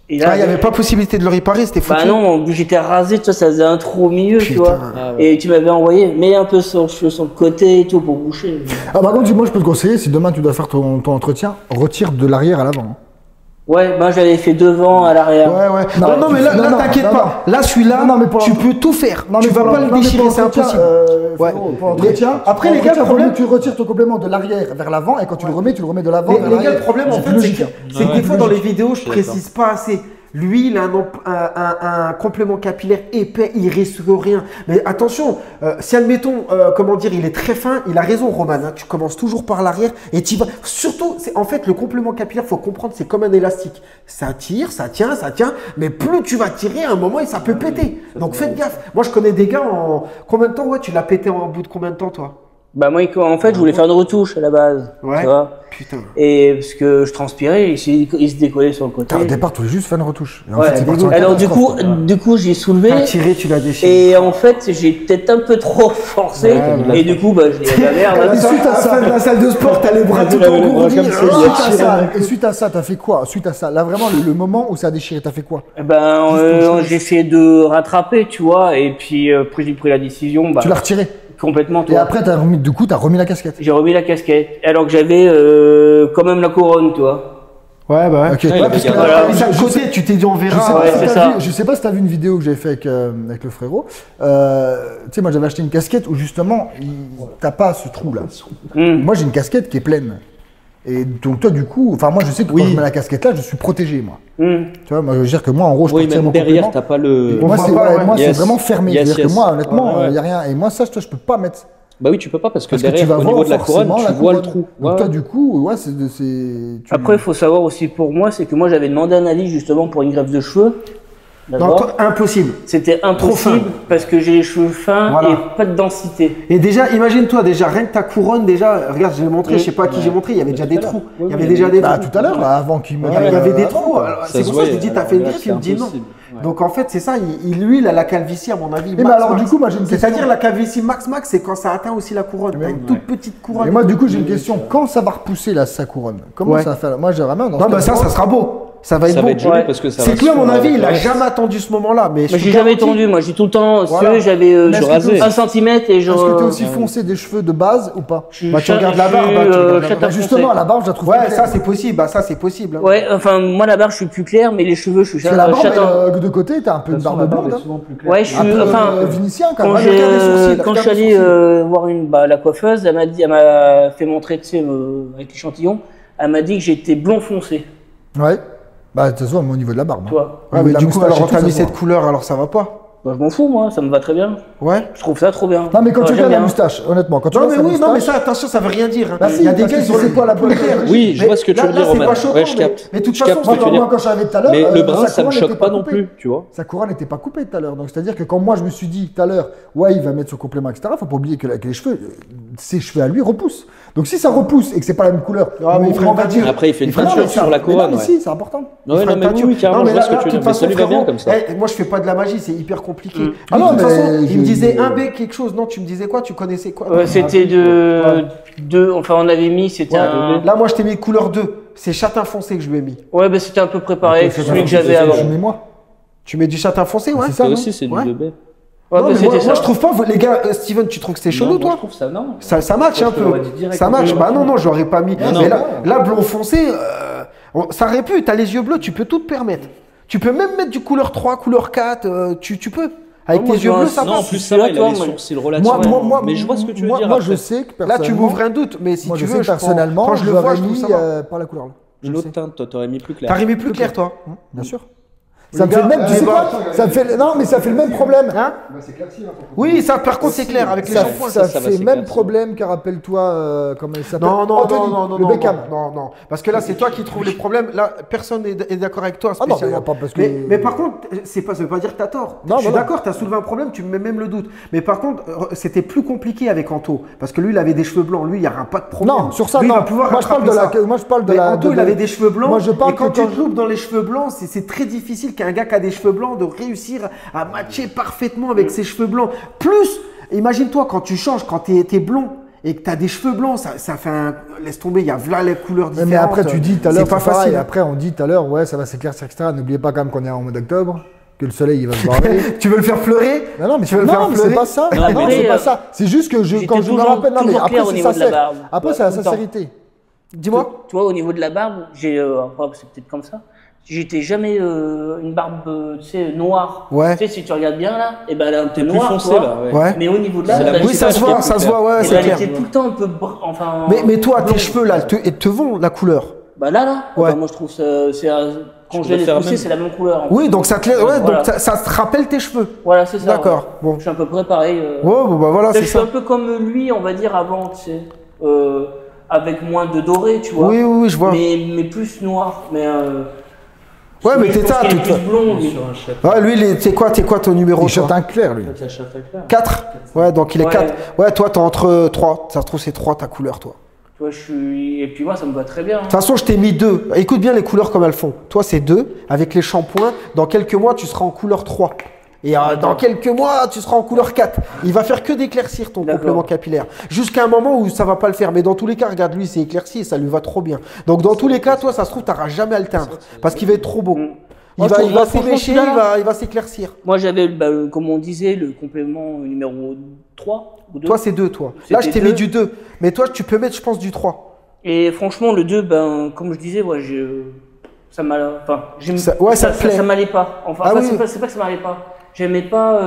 Il n'y avait pas possibilité de le réparer, c'était foutu. bah non, j'étais rasé, tu vois, ça faisait un trou au milieu, tu Putain. vois. Ah ouais. Et tu m'avais envoyé, mets un peu sur le côté et tout pour boucher. Ah, par contre, moi, je peux te conseiller, si demain tu dois faire ton entretien, retire de l'arrière à l'avant. Ouais, ben j'avais fait devant à l'arrière. Ouais. Non, Non, mais là, non, t'inquiète non, pas. Là, celui-là, non, mais pour tu la- peux tout faire. Non, Tu mais vas pour- pas non, le mais déchirer, pour c'est l'entretien, impossible. Ouais. Pour l'entretien, Après, les gars, le problème, tu retires ton complément de l'arrière vers l'avant et quand tu le remets de l'avant vers Les gars, l'arrière. le problème, en C'est fait, plus c'est logique, que, hein. c'est que des fois, dans les vidéos, je suis d'accord. précise pas assez. Lui, il a un complément capillaire épais, il risque rien. Mais attention, si admettons, comment dire, il est très fin, il a raison, Roman. Hein, tu commences toujours par l'arrière et tu vas. Surtout, en fait, le complément capillaire, faut comprendre, c'est comme un élastique. Ça tire, ça tient, mais plus tu vas tirer, à un moment, ça peut péter. Donc faites gaffe. Moi, je connais des gars en combien de temps, ouais, tu l'as pété en bout de combien de temps, toi? Bah moi, en fait, je voulais faire une retouche à la base. Ouais. Tu vois. Putain. Et parce que je transpirais, il se décollait sur le côté. Au départ, tu voulais juste faire une retouche. Et en Ouais. fait, c'est parti en Alors catastrophe. du coup, j'ai soulevé. T'as tiré, tu l'as déchiré. Et en fait, j'ai peut-être un peu trop forcé. Ouais, et du coup, bah, j'ai dit, la merde. suite à ça- la salle de sport, t'as les bras tout Ouais, engourdis. comme ça, Suite à ça, t'as fait quoi? Suite à ça, là vraiment, le moment où ça a déchiré, t'as fait quoi? Eh ben, j'ai essayé de rattraper, tu vois. Et puis, après, j'ai pris la décision. Bah, Tu l'as retiré. complètement, tu Et vois. après, t'as remis la casquette. J'ai remis la casquette. Alors que j'avais quand même la couronne, tu vois. Ouais, bah ouais. Ok. Ouais, Parce que Voilà. là, de côté, tu t'es dit on Je sais, verra. pas ouais, si c'est t'as ça. vu- je sais pas si t'as vu une vidéo que j'avais fait avec le frérot. Tu sais, moi j'avais acheté une casquette où justement, t'as pas ce trou là. Moi j'ai une casquette qui est pleine. Et donc toi du coup, enfin moi je sais que quand je mets la casquette là, je suis protégé moi. Tu vois, moi je veux dire que moi en gros je Oui, peux retirer même mon derrière, complément. t'as pas le. Moi voit c'est pas, ouais, ouais. moi, c'est Yes. vraiment fermé. Yes, C'est-à-dire que yes. moi honnêtement, Ouais, ouais. y a rien. Et moi ça, je peux pas mettre. Bah oui, tu peux pas parce que Parce que tu derrière, vas au voir niveau de la couronne, forcément tu la vois le couronne. trou. Donc Ouais. toi du coup, ouais, Après, il faut savoir aussi pour moi, c'est que moi, j'avais demandé un avis justement pour une greffe de cheveux. Non, D'abord. toi, impossible. C'était fin. impossible parce que j'ai les cheveux fins Voilà. et pas de densité. Et déjà, imagine-toi, déjà, rien que ta couronne, déjà, regarde, je l'ai montré, je sais pas à qui j'ai montré, il y avait déjà des trous. Il y avait déjà des Bah trous. tout à l'heure là, avant qu'il me. Il y avait des trous. Alors, Ça C'est se pour ça que je voyait. lui dis, t'as fait une Là, greffe, c'est il me dit non. impossible. Ouais. Donc en fait, c'est ça, lui, il a la calvitie, à mon avis. mais alors, du coup, moi, j'ai une question. C'est-à-dire la calvitie max, c'est quand ça atteint aussi la couronne. T'as une toute petite couronne. Et moi du coup j'ai une question. Quand ça va repousser là sa couronne? Comment Ouais. ça va faire? Moi j'ai vraiment. Non, bah ça sera beau. Ça va être Ça beau. va être joli Ouais. parce que ça C'est va que lui, à mon suivre avis, il le a reste. jamais attendu ce moment-là. Mais Mais j'ai jamais tendu, moi j'ai tout le temps, Voilà. j'avais Mais est-ce que genre t'es 1 cm et genre. Est-ce que t'es aussi foncé des cheveux de base ou pas? Bah, tu regardes la barbe, hein, tu regardes la barbe. Bah, justement, la barbe, je la trouve Ouais, plus ça claire. c'est possible. Bah ça c'est possible. hein. Ouais, enfin moi la barbe je suis plus clair, mais les cheveux je suis Parce que la barbe, châtain. de côté, t'as un peu une barbe blonde. Hein. souvent plus claire. Ouais, je suis. Un peu Enfin, vénitien quand quand même. j'ai, Regarde les sourcils, quand je regarde suis les allé sourcils. voir la coiffeuse, elle m'a fait montrer, tu sais, avec l'échantillon, elle m'a dit que j'étais blond foncé, Ouais. Bah, de toute façon, au niveau de la barbe. tu vois. Ouais, mais la du coup, moustache alors et t'as tout, mis ça se cette couleur, alors ça va pas. Bah, je m'en fous, moi, ça me va très bien. Ouais. Je trouve ça trop bien. Non, mais quand Ouais, tu j'aime regardes la bien. moustache, honnêtement, quand tu Non, regardes mais sa oui, non, mais moustache- ça, attention, ça veut rien dire. hein. Bah si, il y a des parce gars que qui sont c'est quoi la plus claire? Oui, je Mais vois ce que tu là, veux dire, là, c'est Roman. pas choquant, Ouais, je mais- capte. Mais de toute Je façon, capte ce que tu veux Moi, dire. quand je suis arrivé tout à l'heure, Mais le sa brun, ça me couronne choque était pas non coupée. plus, tu vois. Sa couronne n'était pas coupée tout à l'heure. Donc, c'est-à-dire que quand moi, je me suis dit tout à l'heure, ouais, il va mettre son complément, etc., faut pas oublier que les cheveux, ses cheveux à lui repoussent. Donc si ça repousse et que c'est pas la même couleur, Ah, mais il ferait on une va teinture. dire. Après, il fait une Non, mais teinture ça- sur la mais couronne. non, mais ouais. si, c'est important. Ouais, Il ferait non, une mais teinture. oui, carrément, Non, mais je vois là, ce que de tu veux toute dire. Mais façon, ça lui va bien frérot, comme ça. moi, je fais pas de la magie, c'est hyper compliqué. Mm. Lui, Ah non, de toute mais façon, il me je- disait un B quelque chose. Non, tu me disais quoi? Tu connaissais quoi? C'était de. Enfin, on avait mis, c'était Ouais, un. là, moi, je t'ai mis couleur 2. C'est châtain foncé que je lui ai mis. Ouais, bah c'était un peu préparé, Donc, que c'est celui ça, que j'avais c'est- avant. Je mets moi. Tu mets du châtain foncé, ouais? C'est Ça ça, non aussi, c'est du Ouais. 2B. Ouais, Non, bah mais moi, c'était moi, ça. je trouve pas, les gars, Steven, tu trouves que c'était chelou, Non, moi, toi? je trouve ça, non. Ça match Moi, un je te peu. l'aurais dit direct Ça en match. premier. Bah non, j'aurais pas mis. Non, Mais non. là, blond foncé, ça aurait pu. T'as les yeux bleus, tu peux tout te permettre. Tu peux même mettre du couleur 3, couleur 4, tu peux. Avec Non, moi, tes je yeux vois bleus, un- ça Non, en passe. plus, ça va, il a les moi- sourcils relativement. Mais je vois ce que tu veux dire. Moi, après. je sais que Là, tu personnellement- m'ouvres un doute, mais si moi, tu je veux, sais que personnellement, quand je le l'aurais vois, je trouve mis ça va. par la couleur. Une autre teinte, toi, t'aurais mis plus clair. T'aurais mis plus clair, toi. Bien sûr. Les Ça me fait gars, le même, tu sais bah, quoi ça me fait, non, mais ça fait le même problème. Hein? Oui, ça, par contre, c'est clair avec les Ça, shampoings. ça ça va fait le même s'éclaircir. problème qu'un rappelle-toi, comment il s'appelle Non, non, Anthony, non, non, le non, Beckham. non, non, parce que là, c'est toi qui trouves les problèmes. Là, personne n'est d'accord avec toi Ah non, spécialement. mais pas parce que. Mais par contre, ça veut pas dire que tu as tort. Non, je suis non, non. d'accord, tu as soulevé un problème, tu me mets même le doute. Mais par contre, c'était plus compliqué avec Anto. Parce que lui, il avait des cheveux blancs. Lui, il n'y aura pas de problème. Non, sur ça, Lui, il non. va pouvoir Moi, je parle de rattraper la. ça. Moi, je parle de Mais la. Anto, il avait des cheveux blancs. Moi, je parle et quand que tu te loupes dans les cheveux blancs, c'est très difficile qu'un gars qui a des cheveux blancs de réussir à matcher parfaitement avec ses cheveux blancs. Plus, imagine-toi quand tu changes, quand tu es blond et que tu as des cheveux blancs, ça fait un. Laisse tomber, il y a là les couleurs différentes. Mais après, tu dis tout à l'heure, c'est pas c'est pareil. facile. Après, on dit tout à l'heure, ouais, ça va s'éclaircir, etc. N'oubliez pas quand même qu'on est en mois d'octobre, que le soleil, il va se barrer. Tu veux le faire pleurer? Non, mais Tu veux le faire non, mais c'est pleurer? pas ça. Non, Non, mais c'est pas euh, ça. C'est juste que j'étais quand je me toujours- rappelle, non, mais toujours après, clair au c'est niveau de la sincère. barbe. Après, Ouais, c'est la tout le temps. sincérité. Dis-moi. Tu vois, au niveau de la barbe, après, c'est peut-être comme ça. J'étais jamais une barbe, tu sais, noire. Ouais. Tu sais, si tu regardes bien là, et ben elle est un peu Plus noire, foncé, tu vois. là, ouais. Ouais. Mais au niveau de la C'est la barbe, Oui, ça se voit, ça se voit, ouais, et c'est ben, clair. elle était tout le temps un peu, enfin. Mais toi, tes blonde. cheveux là, elles te vont la couleur. Bah là, Ouais. bah, moi je trouve ça, quand je peux l'ai faire poussé, même. c'est la même couleur. en fait. Oui, donc ça te, ouais, Voilà. donc ça te rappelle tes cheveux. Voilà, c'est ça. D'accord, ouais. bon. Je suis un peu préparé. Ouais, bon, bah voilà, Je c'est suis ça. un peu comme lui, on va dire avant, tu sais, avec moins de doré, tu vois. Oui, oui, oui, je vois. Mais plus noir. Mais Ouais, mais je t'es pense ça, qu'il est t'es- plus blond. lui. Sur un château. Ouais, lui, t'es quoi ton numéro Il toi chante un clair, lui. Ça château clair. 4. Ouais, donc il est Ouais. 4. Ouais, toi, t'es entre 3. Ça se trouve, c'est 3 ta couleur, toi. Tu vois, et puis moi, ça me va très bien. De toute façon, je t'ai mis 2. Écoute bien les couleurs comme elles font. Toi, c'est 2. Avec les shampoings, dans quelques mois, tu seras en couleur 3. Et dans quelques mois, tu seras en couleur 4. Il va faire que d'éclaircir ton D'accord. complément capillaire. Jusqu'à un moment où ça va pas le faire. Mais dans tous les cas, regarde, lui, c'est éclairci et ça lui va trop bien. Donc, dans tous les cas, toi, ça se trouve, t'auras jamais à le teindre. Parce qu'il va être trop beau. Moi, je trouve- Il moi, va franchement, s'émécher, celui-là, il va s'éclaircir. Moi, j'avais, comme on disait, le complément numéro 3 ou 2. Toi, c'est 2, toi. C'était Là, je t'ai mis 2. du 2. Mais toi, tu peux mettre, je pense, du 3. Et franchement, le 2, comme je disais, ouais, ça m'a. Enfin, Ça te plaît. ça m'allait pas. Enfin, Ah oui. c'est pas que ça m'allait pas. J'aimais pas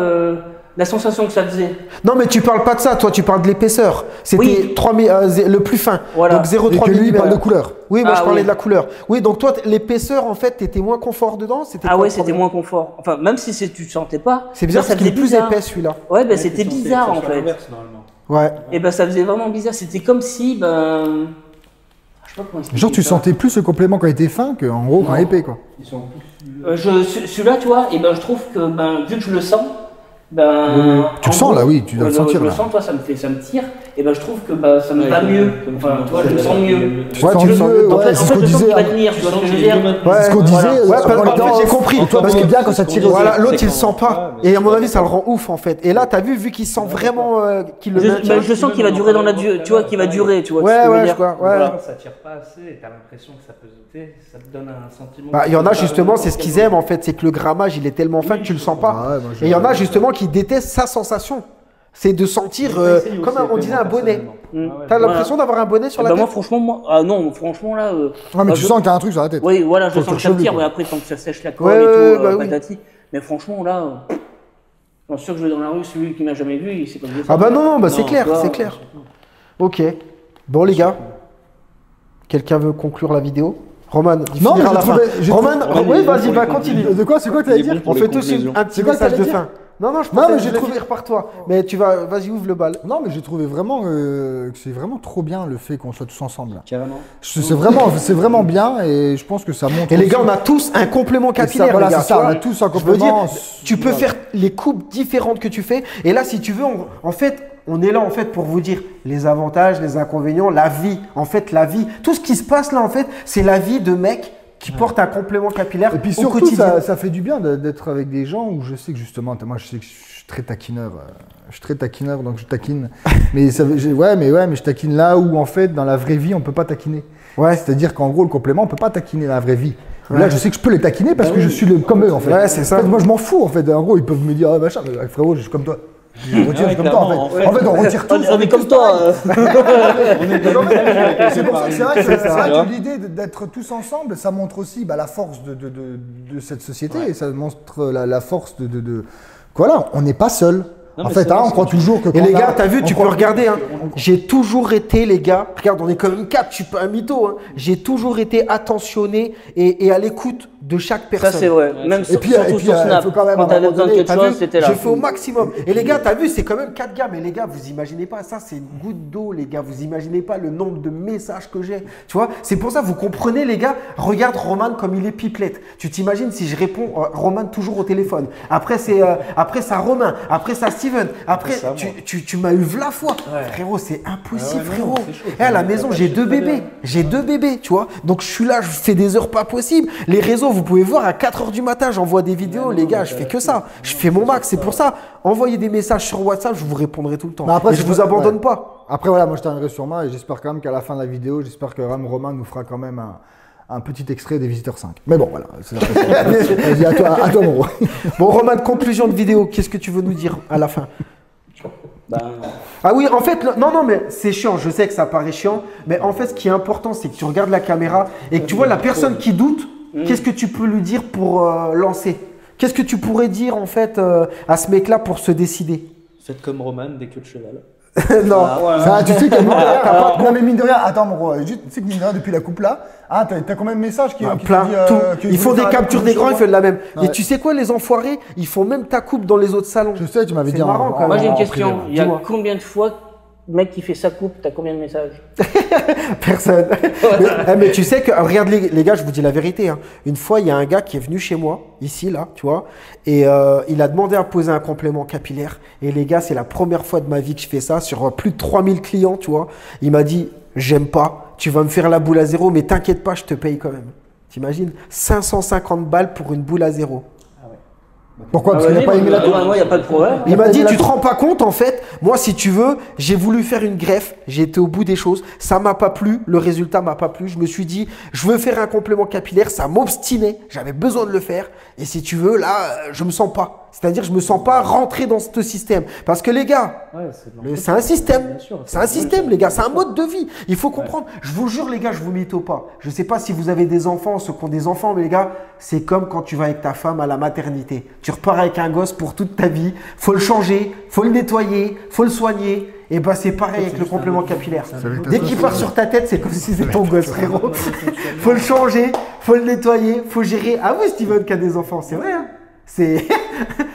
la sensation que ça faisait. Non, mais tu parles pas de ça, toi, tu parles de l'épaisseur. C'était Oui. 3 le plus fin. Voilà. Donc 0,3 Et que lui, il mm. parle de couleur. Oui, moi, Ah je parlais oui. de la couleur. Oui, donc toi, l'épaisseur, en fait, t'étais moins confort dedans. C'était Ah quoi ouais, le c'était problème moins confort. Enfin, même si tu te sentais pas. C'est bizarre ça parce qu'il est faisait plus bizarre. épais, celui-là. Ouais, c'était bizarre en fait. Ouais. Et ça faisait vraiment bizarre. C'était comme si, je sais pas comment expliquer Genre, tu ça. sentais plus ce complément quand il était fin qu'en gros quand épais, quoi. Celui-là, tu vois, et je trouve que vu que je le sens, Tu le sens, là, oui, tu dois le sentir, Je le là. sens, toi, ça me tire, et je trouve que ça me va mieux. Enfin, tu vois, je le sens mieux. Ouais, tu tu le le sens sens mieux. mieux, En fait, ouais, c'est ce qu'on je sens disait. qu'il va tenir, tu vois ce que je veux dire. C'est ce qu'on disait. Ouais, pendant les en fait, danses. j'ai compris. Toi, Parce t'aimais que bien quand ça tirait. Voilà, C'est l'autre, il le quand- sent pas. Ouais, Et à mon mais avis, ça le rend ouf, en fait. Et là, t'as vu qu'il sent vraiment qu'il le Je maintient. sens qu'il va durer dans la durée, tu vois, qu'il va durer, tu vois. Ouais, ce que je veux ouais, dire. je vois. Ouais. Voilà. Ça tire pas assez et t'as l'impression que ça peut sauter, ça te donne un sentiment. Bah, il y en a justement, c'est ce qu'ils aiment en fait, c'est que le grammage il est tellement fin que tu le sens pas. Ah ouais, moi, je- Et il y en a justement qui détestent sa sensation. C'est de sentir comme on disait un bonnet. T'as l'impression d'avoir un bonnet sur la Moi, tête. franchement, non, franchement, là. Ouais, mais tu je- sens que t'as un truc sur la tête. Oui, voilà, je Faut sens que te ça me chevelu, tire, quoi. mais après, tant que ça sèche la colle Ouais, et ouais, tout, bah oui. patati. Mais franchement, là, je suis sûr que je vais dans la rue, celui qui m'a jamais vu, il sait pas que je Ah bah non, bah c'est Non, clair, toi, c'est clair. Ok. Bon les gars, quelqu'un veut conclure la vidéo? Roman, il Non, finira mais à la j'ai fin. trouvé- j'ai Roman, trouvé- oui, vas-y, va, continue. De quoi? C'est quoi que t'allais Il est dire? bon. On les fait tous conclusions. un petit C'est quoi que message de t'allais fin. Non, je Non, pensais mais que j'ai je vais trouvé- finir par toi. Mais vas-y, ouvre le bal. Non, mais j'ai trouvé vraiment que c'est vraiment trop bien le fait qu'on soit tous ensemble. Là. Carrément. C'est vraiment bien et je pense que ça montre. Et les aussi- gars, on a tous un complément Et ça, capillaire, voilà, les gars. c'est ça, tu on vois. a tous un Je veux dire, complément. tu peux Voilà. faire les coupes différentes que tu fais. Et là, si tu veux, en fait, on est là en fait pour vous dire les avantages, les inconvénients, la vie. En fait, la vie, tout ce qui se passe là, en fait, c'est la vie de mecs qui portent un complément capillaire. Et puis au surtout, quotidien. ça fait du bien d'être avec des gens où je sais que justement, moi je sais que je suis très taquineur. Je suis très taquineur, donc je taquine. Mais mais je taquine là où en fait, dans la vraie vie, on peut pas taquiner. Ouais. C'est-à-dire qu'en gros, le complément, on peut pas taquiner dans la vraie vie. Ouais. Là, je sais que je peux les taquiner parce que je suis comme eux en fait. Ouais, c'est ça. En fait, moi, je m'en fous en fait. En gros, ils peuvent me dire, ah, machin, mais frérot, je suis comme toi. Je retire, je suis comme toi en fait. En fait, on retire tout. On est comme toi. C'est pour ça que c'est vrai que l'idée d'être tous ensemble, ça montre aussi la force de cette société et ça montre la force de. Voilà, on n'est pas seul. Non, en mais fait, c'est vrai, on croit toujours que. Et les gars, t'as vu, on tu peux croit- regarder. Hein. J'ai toujours été, les gars, regarde, on est comme une cape, je suis pas un mytho. Hein. J'ai toujours été attentionné et à l'écoute de chaque personne. Ça, c'est vrai. Même Et puis, surtout sur il Snap. faut quand même, Quand à un t'avais moment besoin de donné, quelque T'as chose, vu, c'était là. je fais au maximum. Et les gars, t'as vu, c'est quand même 4 gars. Mais les gars, vous imaginez pas, ça c'est une goutte d'eau, les gars. Vous imaginez pas le nombre de messages que j'ai. Tu vois, c'est pour ça, vous comprenez, les gars. Regarde Roman comme il est pipelette. Tu t'imagines si je réponds Roman toujours au téléphone. Après, après ça Romain. Après ça Steven. Après, ça, tu m'as eu v'là fois. Frérot, c'est impossible, Ouais, non, frérot. c'est chaud. À la maison, j'ai 2 bébés. J'ai 2 bébés, tu vois. Donc, je suis là, je fais des heures pas possibles. Les réseaux, vous pouvez voir, à 4 h du matin, j'envoie des vidéos. Les gars, je fais que ça. Je fais mon max. C'est pour ça, envoyez des messages sur WhatsApp, je vous répondrai tout le temps. Mais après, et je vous abandonne pas. Après, voilà, moi je terminerai sur moi et j'espère quand même qu'à la fin de la vidéo, j'espère que Romain nous fera quand même un petit extrait des Visiteurs 5. Mais bon, voilà. Vas-y, à toi mon gros. Bon, Roman, conclusion de vidéo. Qu'est-ce que tu veux nous dire à la fin? Ah oui, en fait, non, mais c'est chiant. Je sais que ça paraît chiant. Mais en fait, ce qui est important, c'est que tu regardes la caméra et que tu vois la personne qui doute. Qu'est-ce que tu peux lui dire pour lancer? Qu'est-ce que tu pourrais dire en fait à ce mec-là pour se décider? Faites comme Roman, des queues de cheval. Non. Ça, tu sais que non mais mine de rien, attends mon gros, tu sais que mine de rien depuis la coupe là, t'as combien de messages qui Plein, te dit, tout. Ils font des captures d'écran, ils font de la même. Ouais. Et tu sais quoi, les enfoirés, ils font même ta coupe dans les autres salons. Je sais, tu m'avais C'est dit marrant, quand même. Moi, j'ai une en question. privé, Il y a Dis-moi. combien de fois, le mec qui fait sa coupe, t'as combien de messages? Personne. mais tu sais que, regarde les gars, je vous dis la vérité. Hein. Une fois, il y a un gars qui est venu chez moi, ici, là, tu vois, et il a demandé à poser un complément capillaire. Et les gars, c'est la première fois de ma vie que je fais ça, sur plus de 3000 clients, tu vois. Il m'a dit, j'aime pas, tu vas me faire la boule à zéro, mais t'inquiète pas, je te paye quand même. T'imagines? 550 balles pour une boule à zéro. Pourquoi? Parce qu'il n'a pas aimé la coupe. Moi, il n'y a pas de problème. Il m'a dit, la tu te coupe. rends pas compte en fait, moi si tu veux, j'ai voulu faire une greffe, j'ai été au bout des choses, ça m'a pas plu, le résultat m'a pas plu, je me suis dit, je veux faire un complément capillaire, ça m'obstinait, j'avais besoin de le faire, et si tu veux, là, je me sens pas. C'est-à-dire, je me sens pas rentré dans ce système. Parce que les gars, c'est un système. Bien sûr, C'est un système, les gars. C'est un mode de vie. Il faut comprendre. Je vous jure, les gars, je vous mytho pas. Je sais pas si vous avez des enfants, ceux qui ont des enfants, mais les gars, c'est comme quand tu vas avec ta femme à la maternité. Tu repars avec un gosse pour toute ta vie. Faut le changer, faut le nettoyer, faut le soigner. Et bah, c'est pareil avec le complément capillaire. Dès qu'il part sur ta tête, c'est comme si c'était ton gosse, frérot. Faut le changer, faut le nettoyer, faut gérer. Ah oui, Steven qui a des enfants, c'est vrai, hein. C'est.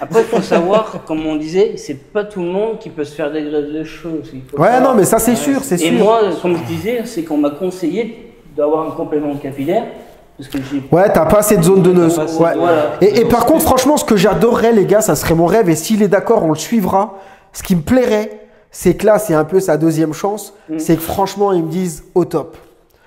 Après, il faut savoir, comme on disait, c'est pas tout le monde qui peut se faire des greffes de cheveux aussi. Faut Ouais, savoir. non, mais ça, c'est sûr, c'est Et sûr. moi, comme je disais, c'est qu'on m'a conseillé d'avoir un complément capillaire. Parce que j'ai. Ouais, t'as pas assez de zone donneuse. T'as pas assez Ouais. de- Voilà. Et par contre, franchement, ce que j'adorerais, les gars, ça serait mon rêve. Et s'il est d'accord, on le suivra. Ce qui me plairait, c'est que là, c'est un peu sa deuxième chance. C'est que franchement, ils me disent au top.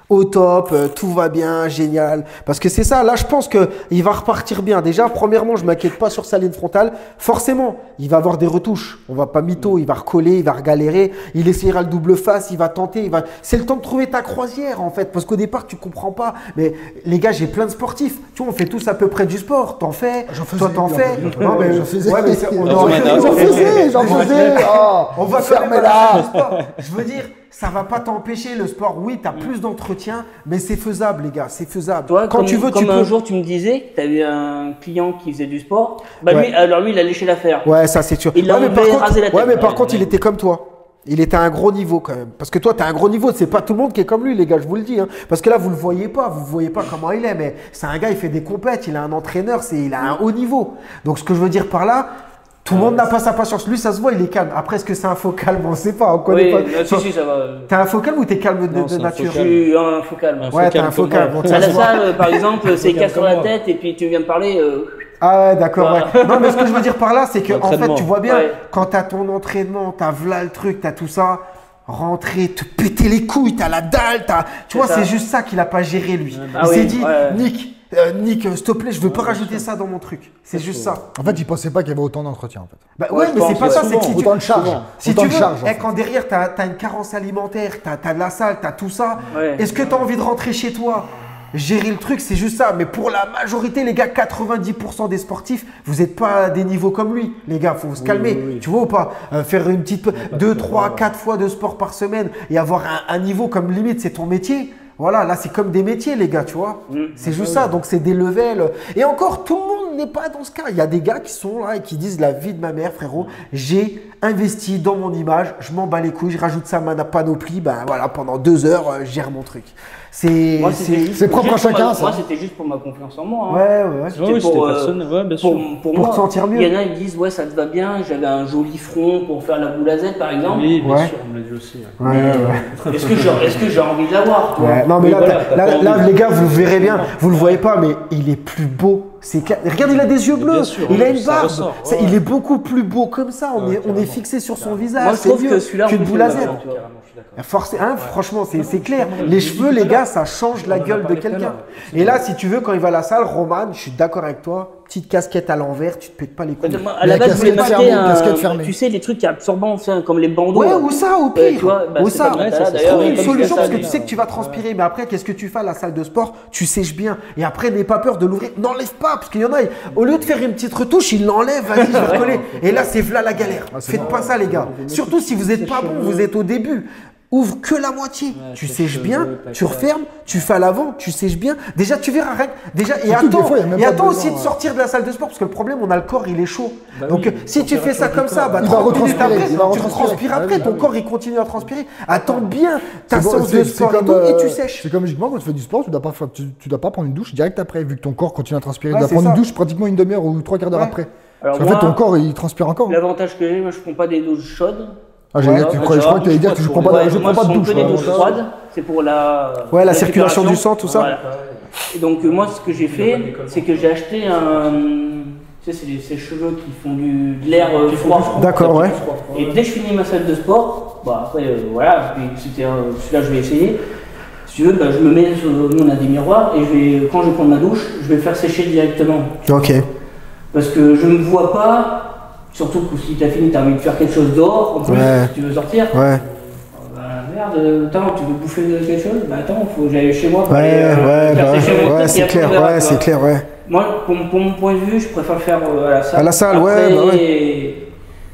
Au top, tout va bien, génial. Parce que c'est ça, là, je pense qu'il va repartir bien. Déjà, premièrement, je m'inquiète pas sur sa ligne frontale. Forcément, il va avoir des retouches. On va pas mytho, il va recoller, il va regalérer. Il essayera le double face, il va tenter. C'est le temps de trouver ta croisière, en fait. Parce qu'au départ, tu comprends pas. Mais les gars, j'ai plein de sportifs. Tu vois, on fait tous à peu près du sport. T'en fais, toi, t'en fais. Non, mais J'en faisais. Ouais, mais on J'en aurait- J'en faisais. Oh, on va fermer là. Le là. sport. Je veux dire, ça va pas t'empêcher le sport. Oui, tu as plus d'entretien, mais c'est faisable, les gars, c'est faisable. Toi, Quand comme, tu veux, comme tu un peux. jour, tu me disais que tu avais un client qui faisait du sport. Bah, Ouais. lui, alors lui, il a léché l'affaire. Ouais, ça c'est sûr. Il l'a ouais, mais par enlevé, contre, rasé la tête. ouais, mais par Ouais, contre, il ouais. était comme toi. Il était à un gros niveau quand même. Parce que toi, tu as un gros niveau. C'est pas tout le monde qui est comme lui, les gars, je vous le dis. Hein. Parce que là, vous le voyez pas. Vous voyez pas comment il est. Mais c'est un gars, il fait des compètes. Il a un entraîneur. Il a un haut niveau. Donc, ce que je veux dire par là, tout le monde n'a pas sa patience. Lui, ça se voit, il est calme. Après, est-ce que c'est un faux calme? On sait pas. On connaît Oui, pas. si, ça va. T'es un faux calme ou t'es calme Non, de c'est un nature? faux Je suis un faux calme. Ouais, t'es un faux calme. Bon, À ça la se voit. salle, par exemple, c'est calme casse sur comme la moi. tête et puis tu viens me parler. Ah ouais, d'accord, Voilà. ouais. Non, mais ce que je veux dire par là, c'est que en fait, L'entraînement. tu vois bien, Ouais. quand t'as ton entraînement, t'as v'là le truc, t'as tout ça, rentrer, te péter les couilles, t'as la dalle, tu vois, ça. c'est juste ça qu'il a pas géré lui. Ah Il oui, s'est dit, ouais. Nick, s'il te plaît, je veux pas rajouter ça dans mon truc. C'est juste ça. En fait, il pensait pas qu'il y avait autant d'entretien. En fait. Bah Ouais, ouais, je mais pense, c'est pas ouais, ça, c'est que si tu, Autant de charge. si Autant tu de veux, charge. en fait. quand derrière t'as une carence alimentaire, t'as de la salle, t'as tout ça, Ouais. est-ce que t'as envie de rentrer chez toi? Gérer le truc, c'est juste ça. Mais pour la majorité, les gars, 90% des sportifs, vous n'êtes pas à des niveaux comme lui. Les gars, faut se calmer. oui. Tu vois ou pas? Faire une petite 2, 3, 4 fois de sport par semaine et avoir un niveau comme limite, c'est ton métier. Voilà, là, c'est comme des métiers, les gars, tu vois. C'est juste ça. Donc, c'est des levels. Et encore, tout le monde n'est pas dans ce cas. Il y a des gars qui sont là et qui disent la vie de ma mère, frérot. J'ai investi dans mon image. Je m'en bats les couilles. Je rajoute ça à ma panoplie. Ben voilà, pendant 2 heures, je gère mon truc. Moi, c'était juste- c'est propre juste à pour chacun, ma- ça. Moi, c'était juste pour ma confiance en moi. hein. Ouais. C'était Oui, pour, c'était personne. Ouais, bien sûr. Pour Pour moi, te sentir mieux. Il y en a, ils disent, ouais, ça te va bien, j'avais un joli front pour faire la boule à Z, par exemple. Oui, bien Ouais. sûr, on l'a dit aussi. ouais. Ouais. Est-ce que j'ai envie de l'avoir, toi Ouais, non mais Oui, là, voilà, t'as- t'as là, pas là, envie. les gars, vous le verrez bien, vous le voyez pas, mais il est plus beau. C'est clair. Regarde, il a des yeux bleus, Bien sûr, il a ouais, une ça barbe. ressort, ouais, Il ouais. est beaucoup plus beau comme ça. On Ouais, est carrément. fixé sur son visage. Moi, je c'est trouve mieux que celui-là, qu'une en plus, boule à il Z. est Carrément, je suis d'accord. Franchement, c'est clair. Les cheveux, les gars, ça change la On en a gueule de parlé tout à quelqu'un. l'heure. Et là, si tu veux, quand il va à la salle, Roman, je suis d'accord avec toi. Petite casquette à l'envers, tu te pètes pas les couilles. À la Mais base, je voulais casquette m'acheter fermée, casquette fermée. tu sais, les trucs absorbants, enfin, comme les bandeaux. Ouais, là. ou ça, au pire. tu vois, bah, ou c'est ça. pas mal, Ouais, ça, ça, d'ailleurs, Trouve une comme solution ça, parce que mais- tu sais que tu vas transpirer, mais après, qu'est-ce que tu fais à la salle de sport? Tu sèches bien. Et après, n'aie pas peur de l'ouvrir. N'enlève pas, parce qu'il y en a, au lieu de faire une petite retouche, ils l'enlèvent, vas-y, je vais recoller. Et là, c'est v'là la galère. Faites pas ça, les gars. Surtout si vous n'êtes pas bon, vous êtes au début. Ouvre que la moitié. Tu sèches bien, tu refermes, tu fais à l'avant, tu sèches bien. Déjà, tu verras. Déjà, et Surtout que des attends, fois, il y a même et pas attends besoin, aussi de sortir de la salle de sport parce que le problème, on a le corps, il est chaud. Bah Donc, oui, si tu fais ça comme ça, bah, Il va 30 minutes retranspirer, après, il va tu retranspirer. transpires Ah après, oui, ton bah corps, il continue à transpirer. Attends bien ta C'est bon, séance de c'est sport et comme, tout, et tu sèches. C'est comme logiquement quand tu fais du sport, tu dois pas prendre une douche direct après, vu que ton corps continue à transpirer. Ouais, tu dois c'est prendre ça. une douche pratiquement une demi-heure ou 3 quarts d'heure Ouais. après. Alors, Parce qu'en fait, moi, ton corps, il transpire encore. l'avantage que j'ai, moi, je prends pas des douches chaudes. Ah, Ouais, je crois que tu allais dire que je prends pas, Ouais, je moi, prends pas de je douche. prends que des moi. douches froides. C'est pour la. Ouais, la circulation du sang, tout ça. Voilà. Et donc, moi, ce que j'ai fait, c'est que j'ai acheté un. Tu sais, c'est ces cheveux qui font de l'air froid. D'accord, ouais. Et dès que je finis ma salle de sport, bah après, voilà, puis c'était celui-là, je vais essayer. Si tu veux, bah, je me mets, nous on a des miroirs, et quand je vais prendre ma douche, je vais le faire sécher directement. Ok. Parce que je ne me vois pas, surtout que si tu as fini, tu as envie de faire quelque chose dehors, en plus, Ouais. si tu veux sortir. Ouais. Bah merde, attends, tu veux bouffer quelque chose? Bah attends, faut que j'aille chez moi. pour Ouais, aller, ouais, faire bah, sécher mon ouais, truc, et c'est après, clair, on verra, ouais, tu c'est vois. clair, ouais. Moi, pour mon point de vue, je préfère le faire à la salle. À la salle, ouais, Après, bah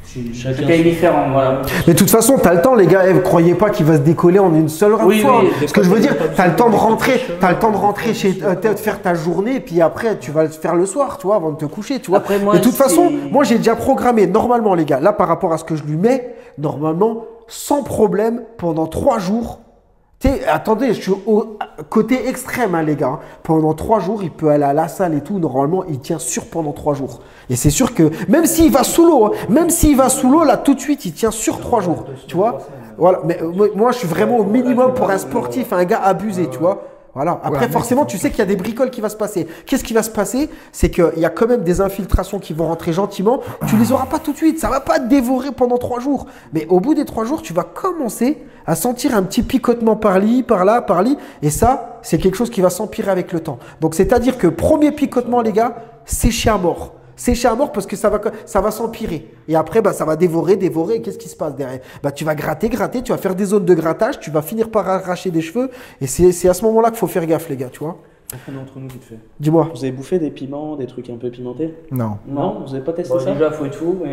c'est quand même différent, voilà. Mais de toute façon, t'as le temps, les gars. Vous croyez pas qu'il va se décoller en une seule Oui, fois. oui, Ce que je veux dire, t'as le temps de rentrer, chez, de faire ta journée, et puis après, tu vas le faire le soir, tu vois, avant de te coucher, tu vois. Après, moi, de toute façon, c'est- moi, j'ai déjà programmé, normalement, les gars, là, par rapport à ce que je lui mets, normalement, sans problème, pendant 3 jours. Attendez, je suis au côté extrême, hein, les gars. Hein. Pendant 3 jours, il peut aller à la salle et tout. Normalement, il tient sûr pendant 3 jours. Et c'est sûr que, même s'il va sous l'eau, là, tout de suite, il tient sur 3 jours. Tu vois? Voilà. Mais moi, je suis vraiment au minimum pour un sportif, un gars abusé, tu vois? Voilà. Après, Ouais, forcément, tu sais qu'il y a des bricoles qui vont se passer. Qu'est-ce qui va se passer? C'est qu'il y a quand même des infiltrations qui vont rentrer gentiment. Tu les auras pas tout de suite. Ça va pas te dévorer pendant 3 jours. Mais au bout des 3 jours, tu vas commencer à sentir un petit picotement par-li, par-là, par-li. Et ça, c'est quelque chose qui va s'empirer avec le temps. Donc, c'est-à-dire que premier picotement, les gars, sécher à mort. Sécher à mort parce que ça va s'empirer. Et après, bah, ça va dévorer. Et qu'est-ce qui se passe derrière? Bah, tu vas gratter, tu vas faire des zones de grattage, tu vas finir par arracher des cheveux. Et c'est à ce moment-là qu'il faut faire gaffe, les gars, tu vois. On est entre nous vite fait. Dis-moi. Vous avez bouffé des piments, des trucs un peu pimentés? Non. Non, vous avez pas testé Bon, ça? déjà, faut être fou. Mais...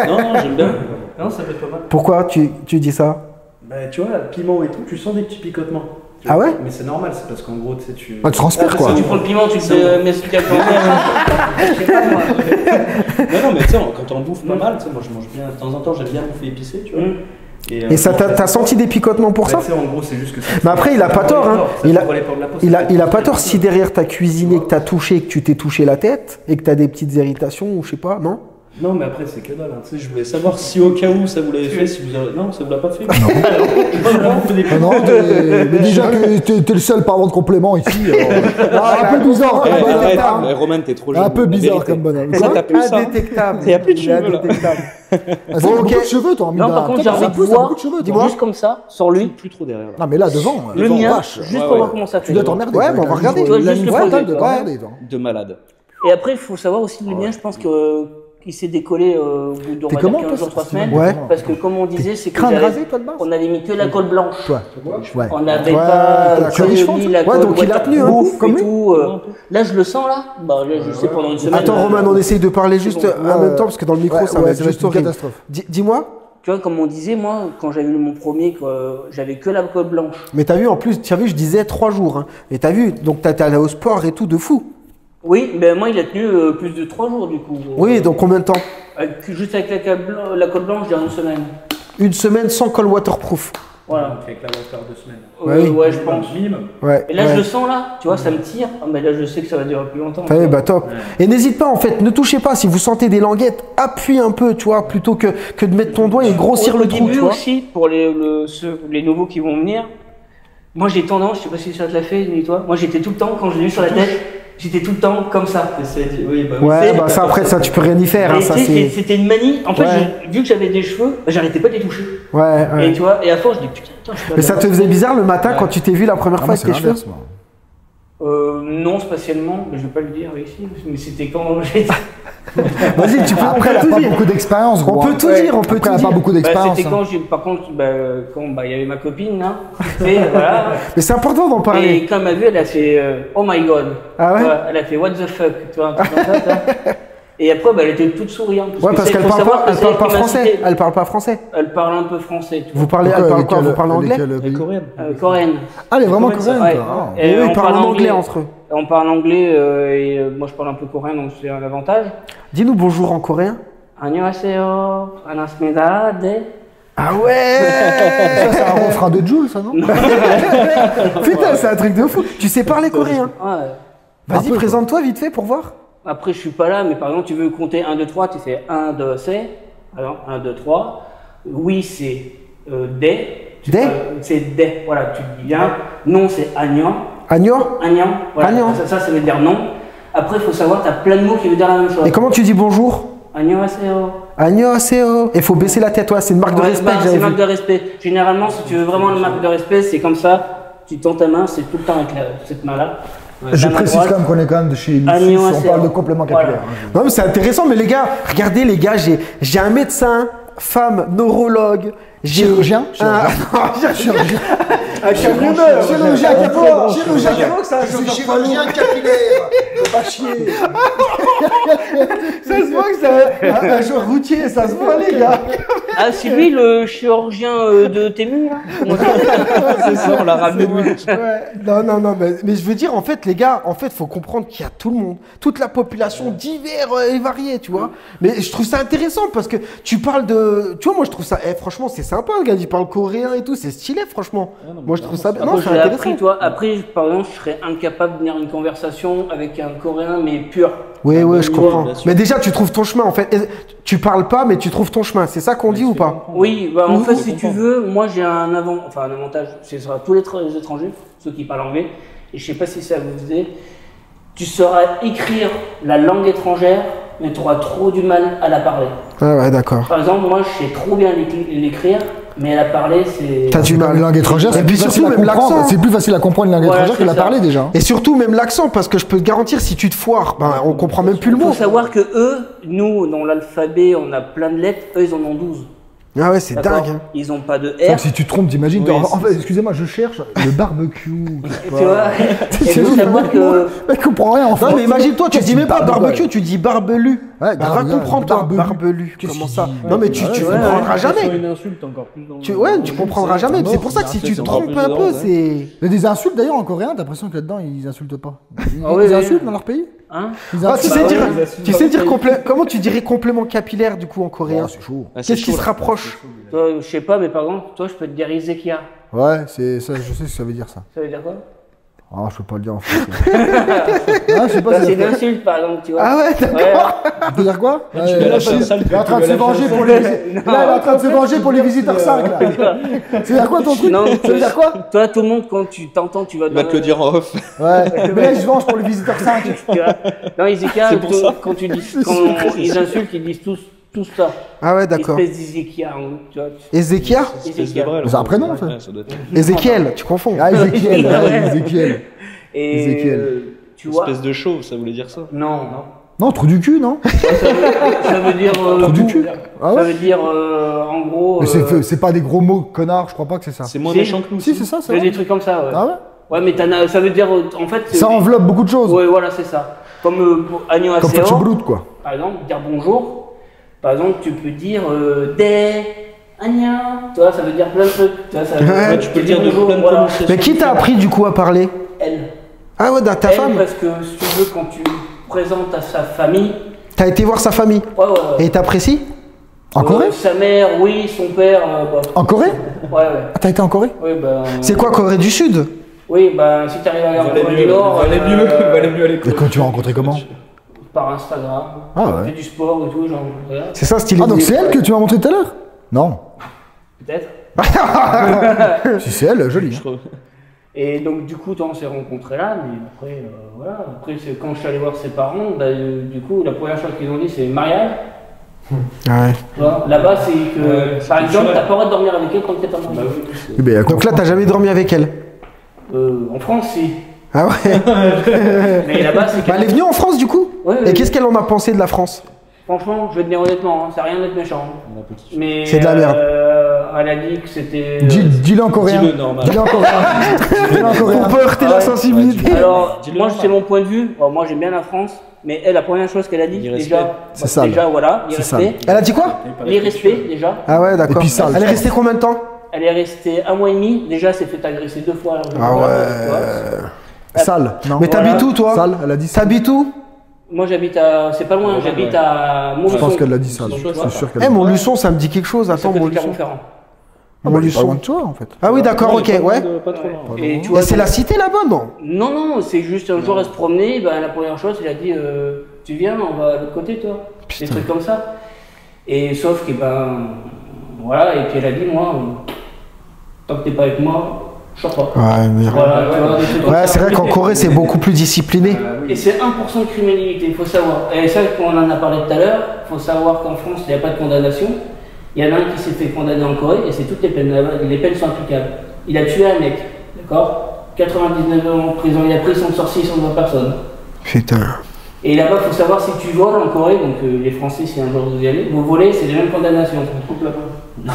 Non, j'aime bien. Non, ça peut être pas mal. Pourquoi tu dis ça? Bah, tu vois, piment et tout, tu sens des petits picotements. Tu Ah vois. ouais? Mais c'est normal, c'est parce qu'en gros, tu sais, tu. Ah, tu transpires, quoi. Si tu prends le piment, tu te mets sur quelqu'un. Non, mais tu sais, quand on bouffe pas mal, tu sais, moi je mange bien, de temps en temps j'aime bien bouffer épicé, tu vois. Et ça, t'as senti des picotements pour Bah, ça? tu sais, en gros, c'est juste que ça. Mais après, il a pas tort, hein. Il Il a pas tort si derrière t'as cuisiné, que t'as touché, que tu t'es touché la tête et que t'as des petites irritations ou je sais pas, non? Non, mais après, c'est que dalle. Hein. Tu sais, je voulais savoir si au cas où ça vous l'avait fait, si vous avez... Non, ça vous l'a pas fait. Non, mais déjà que t'es le seul parlant de complément ici. Un peu bizarre. Arrête, Roman, t'es trop jeune. Un peu bizarre comme bonhomme. Ça, t'as plus ça. Indétectable. Il n'y a plus de cheveux, là. Bon, beaucoup de cheveux, toi, en Non, par contre, j'ai envie de voir, dis-moi. juste comme ça, sur lui, Plus trop derrière. Là. Non, mais là, devant. le devant, mien, vache. juste pour voir comment ça Tu fait. dois t'emmerder. Ouais, mais on va regarder. Tu vois, juste le poser, de quoi. t'emmerder, toi. De malade. Et après, il faut savoir aussi le mien, je pense qu'il s'est décollé au bout de T'es comment, 15 jours, toi, 3 semaines. Ouais. Parce que, comme on disait, c'est que Crâne rasé, toi, de base? on n'avait mis que la colle blanche. Toi. Ouais. On n'avait Ouais, pas tu as les cheveux, mis toi la Ouais, colle donc il a tenu, hein, ouf comme et lui. tout. Là, je le sens, là. Bah, là, je sais, pendant une semaine. Attends, Roman, on essaye de parler juste en même temps parce que dans le micro, ça va être juste une horrible. catastrophe. Dis-moi. Tu vois, comme on disait, moi, quand j'avais eu mon premier, j'avais que la colle blanche. Mais t'as vu, en plus, tu as vu, je disais 3 jours. Hein. Et t'as vu, donc t'es allé au sport et tout, de fou. Oui, mais moi, il a tenu plus de 3 jours, du coup. Oui, donc combien de temps? Juste avec la colle blanche, j'ai une semaine. Une semaine sans col waterproof. Voilà. Avec la hauteur 2 semaines. oui. Ouais, je pense. Ouais. Et là, ouais. je le sens, là. Tu vois, ça me tire. Ah, mais là, je sais que ça va durer plus longtemps. Ah oui, bah top. Et n'hésite pas, en fait, ne touchez pas. Si vous sentez des languettes, appuie un peu, tu vois, plutôt que de mettre ton doigt et grossir Au le trou, début tu vois. aussi, pour les nouveaux qui vont venir, moi j'ai tendance, je sais pas si ça te l'a fait, ni toi, moi j'étais tout le temps, quand je l'ai eu sur la tête, j'étais tout le temps comme ça. Oui, bah, Ouais, bah ça, après, ça, tu peux rien y faire. Hein, Et ça, tu sais, c'est... c'était une manie. En fait, Ouais. vu que j'avais des cheveux, bah, j'arrêtais pas de les toucher. Ouais, ouais. Et tu vois, et à force, je dis putain, attends, je suis pas Mais ça te bien. faisait bizarre le matin quand tu t'es vu la première Ah, fois moi, avec c'est tes cheveux? l'inverse, moi. Non, spatialement, mais je vais pas le dire ici, mais c'était quand j'étais. Vas-y, tu peux, Après, elle a tout pas dire. beaucoup d'expérience, On gros. peut tout Ouais. dire, on peut Après, tout elle a pas dire. beaucoup Bah, d'expérience. c'était hein. quand j'ai, par contre, quand il y avait ma copine, là, et voilà. Mais c'est important d'en Et parler. quand elle m'a vu, elle a fait oh my god. Ah ouais? Elle a fait what the fuck, tu vois, un truc comme ça, tu vois. Et après, bah, elle était toute souriante. Ouais, parce c'est- qu'elle faut parle savoir pas, que elle c'est parle elle pas qui m'a français. cité. Elle parle pas français. Elle parle un peu français, tu vois. Vous parlez, elle parle quoi? Vous parlez anglais? Elle est coréenne. Coréenne. Ah, elle est vraiment Ouais. coréenne, Ouais. quoi. Ah. Et Oui, on ils parlent en anglais entre eux. On parle anglais et moi je parle un peu coréen, donc c'est un avantage. Dis-nous bonjour en coréen. 안녕하세요. 반갑습니다. 네. Ah ouais. Ça, c'est un refrain de Jules, ça, non? Putain, c'est un truc de fou. Tu sais parler coréen? Ouais. Vas-y, présente-toi vite fait pour voir. Après, je suis pas là, mais par exemple, tu veux compter 1, 2, 3, tu fais 1, 2, c'est. Alors, 1, 2, 3. Oui, c'est des. Des? C'est des. Voilà, tu dis bien. Non, c'est agnan. Agnon? Agnan. Voilà. Agnan. Ça veut dire non. Après, il faut savoir, tu as plein de mots qui veulent dire la même chose. Et comment tu dis bonjour? 안녕하세요. Annyeonghaseyo. Il faut baisser la tête, ouais, c'est une marque de Ouais, respect bah, que c'est j'avais une marque vu. de respect. Généralement, si tu veux vraiment une marque de respect, c'est comme ça. Tu tends ta main, c'est tout le temps avec cette main-là. Je La main précise droite. quand même qu'on est quand même de chez Ah, Lucie, nuance, on parle de c'est- complément voilà. capillaire. hein. Non mais c'est intéressant, mais les gars, regardez les gars, j'ai un médecin, femme, neurologue, j'ai Chirurgien un camionneur, Chirurgien capillaire. chirurgien capillaire, ça, Chirurgien capillaire. Faut pas chier. ça se voit que c'est un joueur routier, ça se voit les gars. Ah, c'est lui le chirurgien de Tému, là. Comment ça C'est ça, on l'a ramené de lui. Ouais. Non, mais je veux dire, en fait, les gars, en fait, faut comprendre qu'il y a tout le monde, toute la population divers et variée, tu vois. Mais je trouve ça intéressant parce que tu parles de, tu vois, moi je trouve ça, franchement, c'est sympa, le gars, il parle coréen et tout, c'est stylé, franchement. Moi je trouve ça bien. Non, Après, c'est je l'ai intéressant. appris, toi. Après, par exemple, je serais incapable de tenir une conversation avec un coréen, mais pur. Oui, oui, je Ouais, comprends. bien sûr. Mais déjà, tu trouves ton chemin, en fait. Et tu parles pas, mais tu trouves ton chemin. C'est ça qu'on dit ou pas? Oui, bah, en fait, si tu veux, moi j'ai un avantage, c'est sur tous les étrangers, ceux qui parlent anglais, et je sais pas si ça vous faisait, tu sauras écrire la langue étrangère, mais tu auras trop du mal à la parler. Ah ouais, d'accord. Par exemple, moi je sais trop bien l'écrire, mais à la parler, c'est. T'as du Comme mal. une langue étrangère, Et c'est puis plus facile surtout, à même comprendre. l'accent. C'est plus facile à comprendre une langue Voilà, étrangère que c'est la ça. parler déjà. Et surtout, même l'accent, parce que je peux te garantir, si tu te foires, ben, on comprend même plus le Il mot. faut savoir que eux, nous, dans l'alphabet, on a plein de lettres, eux ils en ont 12. Ah ouais, c'est D'accord. dingue. Hein. Ils ont pas de Donc, R. si tu te trompes, t'imagines. Oui, En fait, excusez-moi, je cherche le barbecue. Tu vois. Et il faut savoir que. Mec, comprend rien en fait. Non, mais imagine-toi, tu Qu'est-ce dis même pas barbecue, barbecue, tu dis barbelu. Ouais, Bah, va barbelu, comprendre, toi, barbelu. barbelu. Qu'est-ce Comment qu'il ça? dit? Non, mais tu ouais, comprendras C'est jamais. une insulte encore plus dans Tu comprendras jamais. C'est pour ça que si tu te trompes un peu, c'est. Il y a des insultes d'ailleurs en coréen, t'as l'impression que là-dedans ils insultent pas. Ils Ah oui, oui. insultent dans leur pays. Hein Ils Ah, tu insultent. sais Bah dire, ouais, tu sais dire comment tu dirais complément capillaire du coup en coréen? Oh, c'est chaud. Qu'est-ce qui se rapproche? Toi, je sais pas, mais par exemple, toi, je peux te dire Izekia. Ouais, c'est ça, je sais ce que ça veut dire ça. Ça veut dire quoi? Ah, je peux pas le dire en français. Ah, je sais pas. C'est une insulte, par exemple, tu vois. Ah ouais, d'accord. Tu veux dire quoi Tu me lâches un sale Il est en train de se venger pour les visiteurs. Là, il est en train de se venger pour les visiteurs 5, là. Tu veux dire quoi ton truc Non, Tu veux dire quoi Toi, tout le monde, quand tu t'entends, tu vas Il va te le dire en off. Ouais. Mais là, il se venge pour les visiteurs 5. Tu vois. Non, Ezekiel, C'est pour ça. quand ils insultent, ils disent tous ça. Ah ouais, d'accord. Espèce d'Ezekiel, tu vois. Ézéchiel Ézéchiel. C'est un prénom, ça. Ouais, ça doit être Ézéchiel, tu confonds. Ah, Ézéchiel. Ouais, Ézéchiel. Et Ézéchiel. tu vois. espèce de chauve, ça voulait dire ça. Non. Non, trou du cul, non Ça veut dire. Trou du cul Ah Ça ouais veut dire, en gros. Mais c'est pas des gros mots, connard, je crois pas que c'est ça. C'est moins Si. méchant que nous. Si, c'est ça, Ça c'est veut vrai. des trucs comme ça, ouais. Ah ouais Ouais, mais ça veut dire. En fait. Ça enveloppe beaucoup de choses. Ouais, voilà, c'est ça. Comme pour Agneau Comme Acéor, Petit Brout, quoi. par exemple, dire bonjour. Par exemple, tu peux dire des. Agna. Tu vois, ça veut dire plein de trucs. Tu vois, ça Ouais, tu peux dire de bonjour, plein de voilà. prononciations. Mais qui t'a appris du coup à parler? Elle. Ah ouais, ta Elle, femme. parce que si tu veux, quand tu présentes à sa famille. T'as été voir sa famille. Ouais, ouais, ouais. Et t'apprécies? En Corée Sa mère, oui, son père. Bah, En Corée ouais, ouais. Ah, t'as été en Corée Oui, bah, C'est quoi, Corée du Sud? Oui, bah, si t'arrives à aller en Corée du Nord. Valait mieux à Et l'école. quand tu l'as rencontré comment Par Instagram. Ah ouais. On fait du sport et tout, genre. Voilà. C'est ça, stylé. Ah, donc c'est elle que tu m'as montré tout à l'heure Non. Peut-être. Si c'est elle, jolie. hein. Et donc, du coup, on s'est rencontrés là, mais après, voilà. Après, quand je suis allé voir ses parents, bah, du coup, la première chose qu'ils ont dit, c'est mariage. Ouais. Tu vois, là-bas, c'est que, c'est par exemple, culturel. t'as pas le droit de dormir avec elle quand t'es pas marié. Eh ben, Donc là, t'as jamais dormi avec elle? En France, si. Ah ouais. Mais là-bas, c'est Bah, elle est venue en France du coup? Ouais, Et ouais. qu'est-ce qu'elle en a pensé de la France? Franchement, je vais te dire honnêtement, hein, ça n'a rien d'être méchant. Mais C'est de la merde. Elle a dit que c'était. Dis-le en coréen. Dis-le normal. Dis-le en coréen. Dis-le en coréen. Pour pas heurter Ah la ouais. sensibilité. Alors, Dis-le moi, normal. c'est mon point de vue. Bon, moi, j'aime bien la France, mais elle, la première chose qu'elle a dit, L'irrespect. déjà, C'est sale. déjà, voilà, C'est l'irrespect. Elle a dit quoi? L'irrespect, déjà. Ah ouais, d'accord. Et puis sale. Elle est restée combien de temps? Elle est restée 1 mois et demi. Déjà, elle s'est fait agresser 2 fois. Ah Voilà, ouais. tu vois. Sale. Non. Mais t'habites où toi? Sale, elle a dit sale. T'habites où? Moi, j'habite à. C'est pas loin, Ouais, j'habite ouais. à Je Montluçon. pense qu'elle l'a dit sale. Tu Je vois, suis sûr qu'elle Eh, l'a dit. Montluçon, ça me dit quelque chose. c'est à Attends, côté de Montluçon. Clermont-Ferrand. Ah, bah, il est pas loin de toi, en fait. Ah oui, d'accord, ok, ouais. Pas trop loin. Et tu Et vois, c'est la cité là-bas, non? Non, non, c'est juste un jour elle se promenait, ben, la première chose, il a dit tu viens, on va de l'autre côté, toi. Des trucs comme ça. Et sauf que, ben, voilà, et puis elle a dit moi, tant que t'es pas avec moi, je sors pas. Ouais, mais... Voilà, tu vois, des trucs comme Ouais, ça. c'est vrai qu'en Corée, c'est beaucoup plus discipliné. Et c'est 1% de criminalité, il faut savoir. Et ça, on en a parlé tout à l'heure, il faut savoir qu'en France, il n'y a pas de condamnation. Il y en a un qui s'est fait condamner en Corée et c'est toutes les peines. Les peines sont applicables. Il a tué un mec, d'accord 99 ans en prison, il a pris son sorcier sans voir personne. Putain. Et là-bas, il faut savoir si tu voles en Corée, donc les Français, si un jour vous y allez, vous volez, c'est les mêmes condamnations. Non,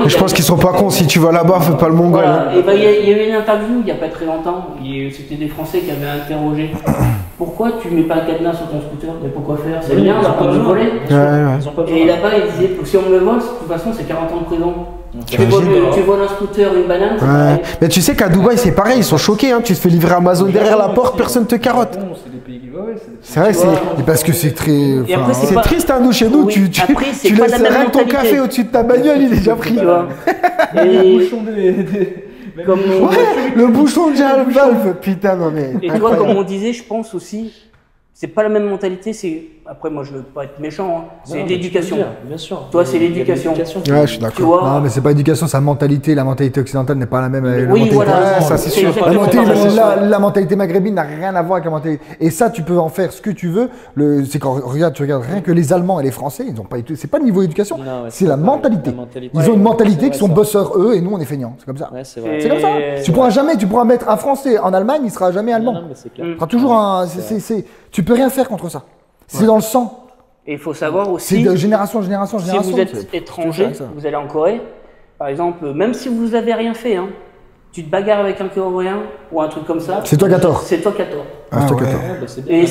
Mais je pense qu'ils sont pas cons. Si tu vas là-bas, fais pas le mongol. hein. Voilà. Et ben, il y a eu une interview il n'y a pas très longtemps, c'était des Français qui avaient interrogé. Pourquoi tu mets pas le cadenas sur ton scooter? Mais pourquoi faire? C'est bien, on va pas me voler. Ouais, ouais. Ils ont pas Et besoin. là-bas, il disait, si on me le vole, de toute façon, c'est 40 ans de prison. Tu T'imagines voles un scooter, une banane, c'est Ouais. pareil. Mais tu sais qu'à Dubaï, c'est pareil. Ils sont choqués. Hein. Tu te fais livrer Amazon derrière la porte, personne te carotte. C'est des pays qui. Ouais, C'est vrai, Tu vois. c'est. Et parce que c'est très. Et après, enfin, C'est pas- triste, hein, nous, chez nous, Oui, tu après, c'est tu pas laisses la même rien que ton mentalité. café au-dessus de ta bagnole, il est déjà pris. Tu vois. Le Et, bouchon des. comme Ouais, le bouchon de Gérald Valve, putain, non mais. Et tu vois, comme on disait, je pense aussi, c'est pas la même mentalité, c'est. Après, moi, je veux pas être méchant, hein. C'est Non, l'éducation. tu peux le dire, bien sûr. Toi, c'est Il y a de l'éducation. Ouais, je suis Tu d'accord. vois. Non, mais c'est pas éducation, c'est la mentalité. La mentalité occidentale n'est pas la même avec la Oui, mentalité. voilà. Ouais, ça, c'est sûr. La exactement mentalité, ça. la mentalité maghrébine n'a rien à voir avec la mentalité. Et ça, tu peux en faire ce que tu veux. C'est quand tu regardes rien que les Allemands et les Français, ils ont pas été. C'est pas le niveau éducation, Non, ouais, c'est la pas- mentalité. la mentalité. Ils ont une Ouais, mentalité c'est qui vrai, sont ça. bosseurs eux et nous on est feignants. C'est comme ça. Ouais, c'est vrai. C'est comme ça. Tu pourras mettre un Français en Allemagne, il sera jamais allemand. Non, mais c'est clair. Il sera toujours un. Tu peux rien faire contre ça. C'est dans le sang. Et il faut savoir C'est aussi, de génération en génération en si génération. vous êtes C'est- étranger, c'est ça. vous allez en Corée, par exemple, même si vous avez rien fait, hein, tu te bagarres avec un Coréen ou un truc comme ça. C'est toi qui as tort. C'est toi qui as tort. Ah, c'est toi qui as ouais. tort. Ouais, bah, c'est bien. Et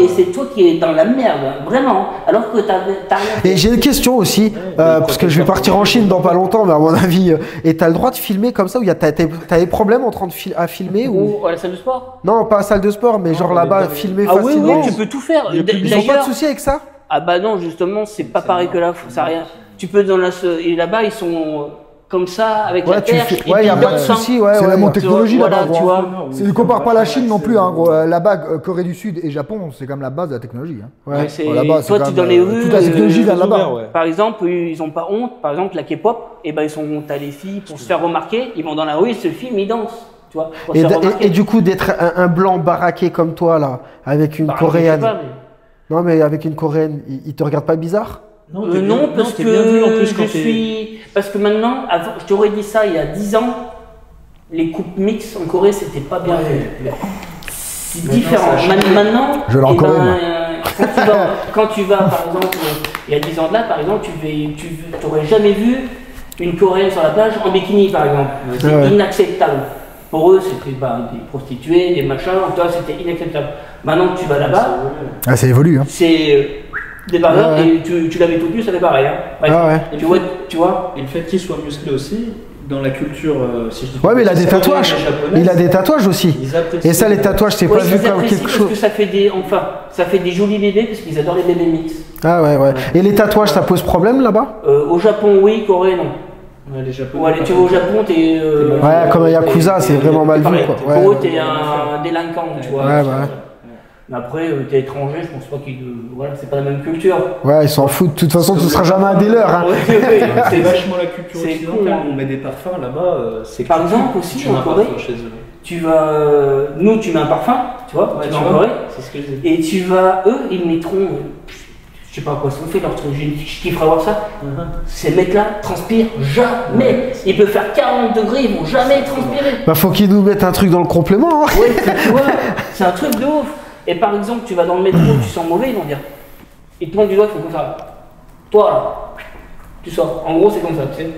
c'est toi qui es dans la merde, hein, vraiment. Alors que t'as rien fait. Et j'ai une question aussi, parce que je vais partir en Chine dans pas longtemps, mais à mon avis, et t'as le droit de filmer comme ça, ou t'as des problèmes en train de à filmer ou... Ou à la salle de sport. Non, pas à salle de sport, mais genre là-bas, filmer Ah oui, facilement. oui, tu peux tout faire. Ils ont pas de soucis avec ça? Ah bah non, justement, c'est pas pareil que là, ça a rien. Tu peux dans la et là-bas ils sont comme ça, avec Ouais, la tu perche. fais. Ouais, y a pas de souci, ouais. C'est ouais, la ouais. montée technologie Voilà, là-bas, tu gros. vois. Tu compares pas la Chine non plus, hein, gros. Là-bas, Corée du Sud et Japon, c'est comme la base de la technologie. Hein. Ouais, c'est- Là-bas, c'est toi, quand tu même, dans les rues. toute la technologie vient de là-bas. ouvert, ouais. Par exemple, ils ont pas honte. Par exemple, la K-pop, et ben ils sont t'as les filles pour se faire remarquer. Ils vont dans la rue, ils se filment, ils dansent. Tu vois, pour se faire remarquer. Et du coup, d'être un blanc baraqué comme toi, là, avec une Bah, coréenne. je sais pas, mais- Non, mais avec une coréenne, il te regarde pas bizarre? t'es bien- Non, parce t'es que bien vu en plus je quand t'es- suis. Parce que maintenant, je t'aurais dit ça il y a 10 ans, les coupes mixtes en Corée, c'était pas bien fait. C'est différent. Maintenant, Je l'ai en eh Corée, moi. quand tu vas, par exemple, il y a 10 ans de là, par exemple, tu n'aurais jamais vu une Coréenne sur la plage en bikini, par exemple. C'est Ouais. inacceptable. Pour eux, c'était des prostituées, des machins, toi, c'était inacceptable. Maintenant que tu vas là-bas, Ah, ça évolue. Hein. c'est des barbeurs Ouais, ouais. et tu l'avais tout vu, ça fait pareil. Hein. Bref. Ah ouais. Et tu vois, Et le fait qu'il soit musclé aussi, dans la culture, si je dis Ouais, mais il a des coréenne et tatouages. japonaise, Il a des tatouages aussi. ils apprécient- Et ça, les tatouages, c'est oui, pas vu ils comme apprécient quelque parce chose. que ça fait des jolis bébés parce qu'ils adorent les bébés mix. Ah ouais, ouais. Et les tatouages, ça pose problème là-bas? Au Japon, oui, Corée, non. Ouais, les japonais. Ou allez, tu vas au Japon, t'es. Ouais, comme un Yakuza, c'est vraiment mal vu, pareil. quoi. Pour Ouais. eux, t'es un délinquant, tu vois. Ouais, ouais. Mais après, t'es étranger, je pense pas qu'ils. Voilà, c'est pas la même culture. Ouais, ils s'en foutent. De toute façon, tu seras jamais un des leurs. Hein. Ouais, C'est vachement la culture c'est occidentale. con. On met des parfums là-bas. C'est Par que exemple, aussi, tu en mets un Corée, parfum chez eux. tu vas. Nous, tu mets un parfum, tu vois, tu vas en Corée. C'est ce que je dis. Et tu vas, eux, ils mettront, je sais pas à quoi ils sont faits leur truc, je kifferais voir ça. Ces mecs-là transpirent jamais. Ils peuvent faire 40 degrés, ils vont jamais transpirer. Bah, faut qu'ils nous mettent un truc dans le complément. Hein. Ouais, tu vois, c'est un truc de ouf. Et par exemple, tu vas dans le métro, tu sens mauvais, ils vont dire. Ils te montrent du doigt, ils font comme ça. Toi, là, tu sors. En gros, c'est comme ça, tu sais.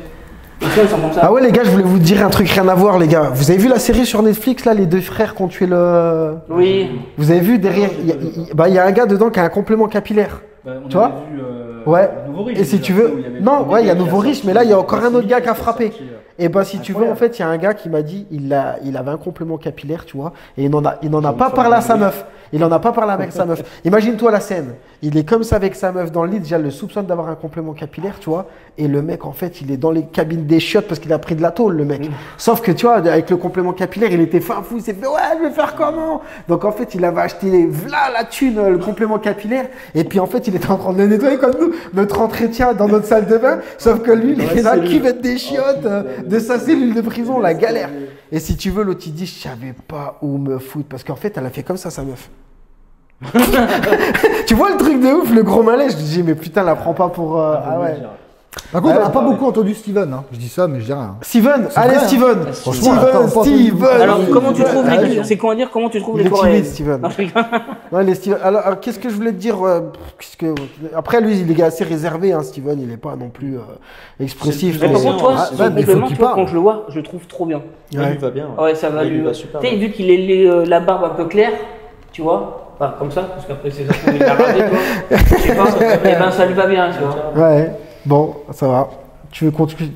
Et toi, ils sont comme ça. Ah ouais, les gars, je voulais vous dire un truc, rien à voir, les gars. Vous avez vu la série sur Netflix, là, les deux frères qui ont tué le. Oui. Vous avez vu derrière, il y a un gars dedans qui a un complément capillaire. On Tu vois avait vu, Ouais. Nouveau Riche, Et si déjà, tu veux, où il y avait non, le ouais, il y a gars qui Nouveau Riche, sorti, mais là, il y a encore un autre gars qui a qui est frappé. sorti, Et bah, si tu veux, en Incroyable. fait, il y a un gars qui m'a dit, il avait un complément capillaire, tu vois, et il n'en a pas parlé à sa meuf. Il en a pas parlé avec sa meuf. Imagine-toi la scène. Il est comme ça avec sa meuf dans le lit, déjà, le soupçonne d'avoir un complément capillaire, tu vois, et le mec, en fait, il est dans les cabines des chiottes parce qu'il a pris de la tôle, le mec. Sauf que, tu vois, avec le complément capillaire, il était fin fou, il s'est fait, ouais, je vais faire comment? Donc, en fait, il avait acheté, v'là la thune, le complément capillaire, et puis, en fait, il était en train de le nettoyer comme nous, notre entretien dans notre salle de bain, sauf que lui, il est dans la cuvette des chiottes, de sa cellule de prison, la galère. Et si tu veux, l'autre, il dit, je savais pas où me foutre, parce qu'en fait, elle a fait comme ça, sa meuf. Tu vois le truc de ouf, le gros malais, je me dis, mais putain, la prends pas pour. Ah ouais. Par contre, Ouais, on n'a pas beaucoup entendu Steven. Hein. Je dis ça, mais je dis rien. Steven, C'est allez vrai, hein. Steven, Franchement, attends, pas entendu Steven. beaucoup. Alors, comment tu trouves Ah, les. oui. C'est quoi dire comment tu trouves Il les est timide, Coréens Steven. Non, je rigole. Ouais, les Steven. Alors, qu'est-ce que je voulais te dire Après, lui, il est assez réservé, hein, Steven, il est pas non plus expressif. Mais par contre, toi, Ah, son ouais, mais faut complément, qu'il tu vois, parle. quand je le vois, je le trouve trop bien. Ouais, lui va bien. Ouais, ça va Ouais, lui. va super Tu sais, bien. vu qu'il est la barbe un peu claire, tu vois, enfin, comme ça, parce qu'après c'est ça qu'on est rasé, toi. Je sais pas, et ben ça lui va bien, tu vois. Ouais, bon, ça va. Tu veux continuer?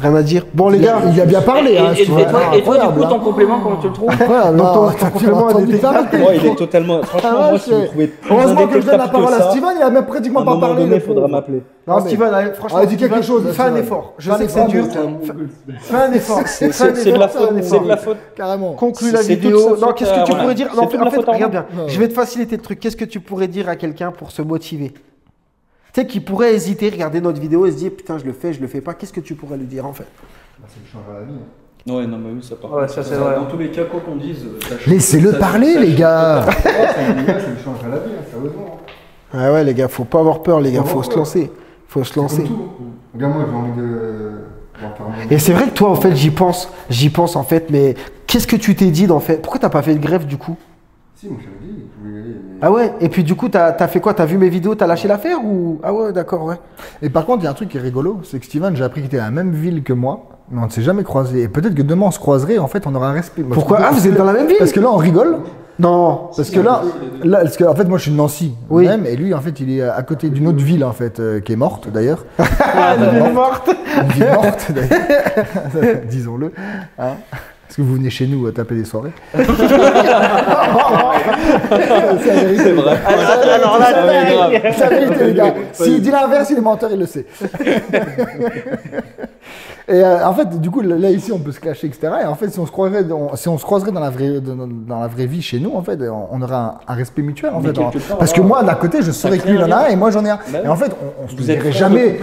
Rien à dire. Bon, les gars, Il a bien parlé. Hein, Et toi, du incroyable, coup, hein. ton complément, comment tu le trouves Incroyable, Donc, non, ton t'as complément entendu était parler. éclaté. Ouais, il est totalement. Franchement, Ah ouais, moi, si vous c'est- trouvez plus Heureusement que je donne la indétectable parole que à ça, Steven, il a même à pratiquement un pas moment parlé. donné, le il faudra pauvre. m'appeler. Non, Non, mais- Steven, allez, franchement, Ah, dis quelque Steven, chose, fais un Steven. effort. Je Fais un sais que c'est effort, dur. mais Fais un effort. C'est Fais un de la effort, faute. fais un C'est de la effort. faute. Carrément. Conclue la C'est toute vidéo. sa Non, faute qu'est-ce que à tu Ronan. pourrais dire? C'est Non, toute en la fait, faute à regarde Ronan. bien. Je vais te faciliter le truc. Qu'est-ce que tu pourrais dire à quelqu'un pour se motiver? Tu sais, qui pourrait hésiter, regarder notre vidéo et se dire, putain, je le fais pas. Qu'est-ce que tu pourrais lui dire en fait? Ouais, non, mais oui, ça part. Ouais, ça c'est vrai. Dans tous les cas, quoi qu'on dise. Laissez-le parler, les gars. Ah ouais, les gars, faut pas avoir peur, les gars. Faut se lancer. Faut se lancer. Regarde, moi j'ai envie de. Et c'est vrai que toi, en fait, j'y pense en fait, mais qu'est-ce que tu t'es dit en fait? Pourquoi t'as pas fait de grève du coup? Si, moi j'avais dit, je voulais y aller. Mais... Ah ouais, et puis du coup, t'as fait quoi? T'as vu mes vidéos, t'as lâché l'affaire ou? Ah ouais, d'accord, ouais. Et par contre, il y a un truc qui est rigolo, c'est que Steven, j'ai appris qu'il était dans la même ville que moi, mais on ne s'est jamais croisés. Et peut-être que demain on se croiserait, en fait, on aura un respect. Moi, Pourquoi? je trouve Ah, que- vous êtes dans la même ville? Parce que là, on rigole. Non. Parce que là, parce que, en fait, moi, je suis de Nancy, Oui. même, et lui, en fait, il est à côté d'une autre ville, en fait, qui est morte, d'ailleurs. Ah, elle est morte. Une ville morte, d'ailleurs. Disons-le. Hein. Est-ce que vous venez chez nous taper des soirées? C'est vrai. Alors là, C'est la vérité, les gars. S'il dit l'inverse, il est menteur, il le sait. Et en fait, du coup, là ici, on peut se clasher, etc. Et en fait, si on se croiserait dans la vraie vie chez nous, en fait, on aurait un respect mutuel, en fait. Parce que moi, d'un côté, je saurais que lui, il en a un et moi, j'en ai un. Et en fait, on se le dirait jamais.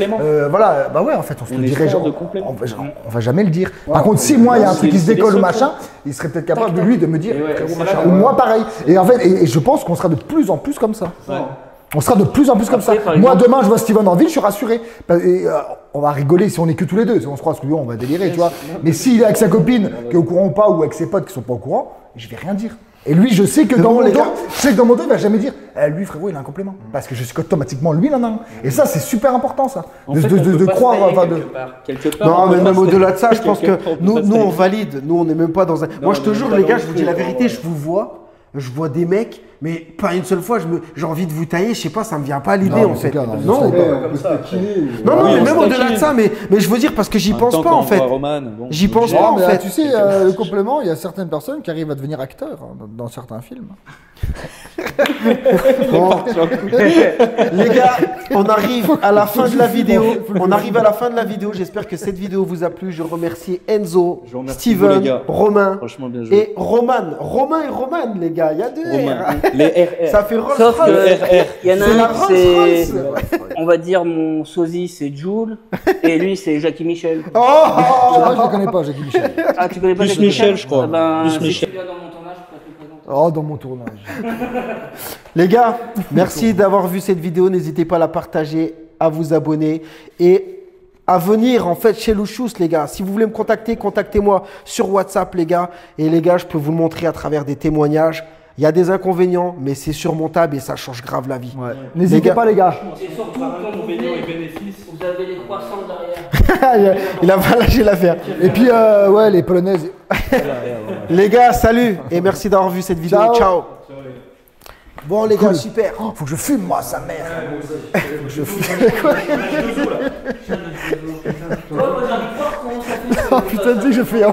Voilà, bah ouais, en fait, on se le dirait jamais. On va jamais le dire. Par contre, si moi, il y a un truc qui se décolle ou machin, il serait peut-être capable de lui de me dire, ou moi, pareil. Et en fait, et je pense qu'on sera de plus en plus comme ça. On sera de plus en plus comme ça. Moi, demain, je vois Steven en ville, je suis rassuré. Et, on va rigoler si on est que tous les deux. Si on se croise tous les deux, on va délirer, tu vois. Mais s'il est avec sa copine, qui est au courant ou pas, ou avec ses potes qui sont pas au courant, je vais rien dire. Et lui, je sais que dans mon dos, il va jamais dire, lui, frérot, il a un complément. Parce que je sais qu'automatiquement, lui, il en a un. Et ça, c'est super important, ça. De croire, enfin, quelque part. Non, mais même au-delà de ça, je pense que nous, on valide. Nous, on n'est même pas dans un. Moi, je te jure, les gars, je vous dis la vérité, je vous vois. Je vois des mecs, mais pas une seule fois, j'ai envie de vous tailler, je sais pas, ça me vient pas à l'idée en fait. Non, mais même au-delà de ça, mais je veux dire parce que j'y pense pas en fait. J'y pense pas en fait. Tu sais, le complément, il y a certaines personnes qui arrivent à devenir acteurs dans certains films. Bon. Les gars, on arrive à la fin de la vidéo. J'espère que cette vidéo vous a plu. Je remercie Enzo, Steven, Romain et Roman, les gars. Il y a deux R. Les RR. Ça fait Rolls Sauf Royce. que y en a C'est la un, c'est. Rolls-Royce. On va dire mon sosie, c'est Jules. Et lui, c'est Jackie Michel. Je ne le connais pas, Jackie Michel. Ah, tu connais pas Plus Jackie Michel, je crois. Ah ben, Plus si Michel. tu viens dans mon tournage, je peux te le présenter. Oh, dans mon tournage. Les gars, merci d'avoir vu cette vidéo. N'hésitez pas à la partager, à vous abonner et à venir en fait chez Louchous, les gars. Si vous voulez me contacter, contactez-moi sur WhatsApp, les gars. Et les gars, je peux vous le montrer à travers des témoignages. Il y a des inconvénients, mais c'est surmontable et ça change grave la vie. Ouais. N'hésitez pas, les gars. Et surtout, quand vous venez, vous avez les croissants derrière. Il a pas lâché l'affaire. Et puis, ouais, les Polonaises. Les gars, salut et merci d'avoir vu cette vidéo. Ciao. Bon, les gars, super. Oh, faut que je fume, moi, sa mère. Faut que je fume. Ouais, moi, j'ai envie de voir comment ça fait. Oh putain, tu sais que je fais.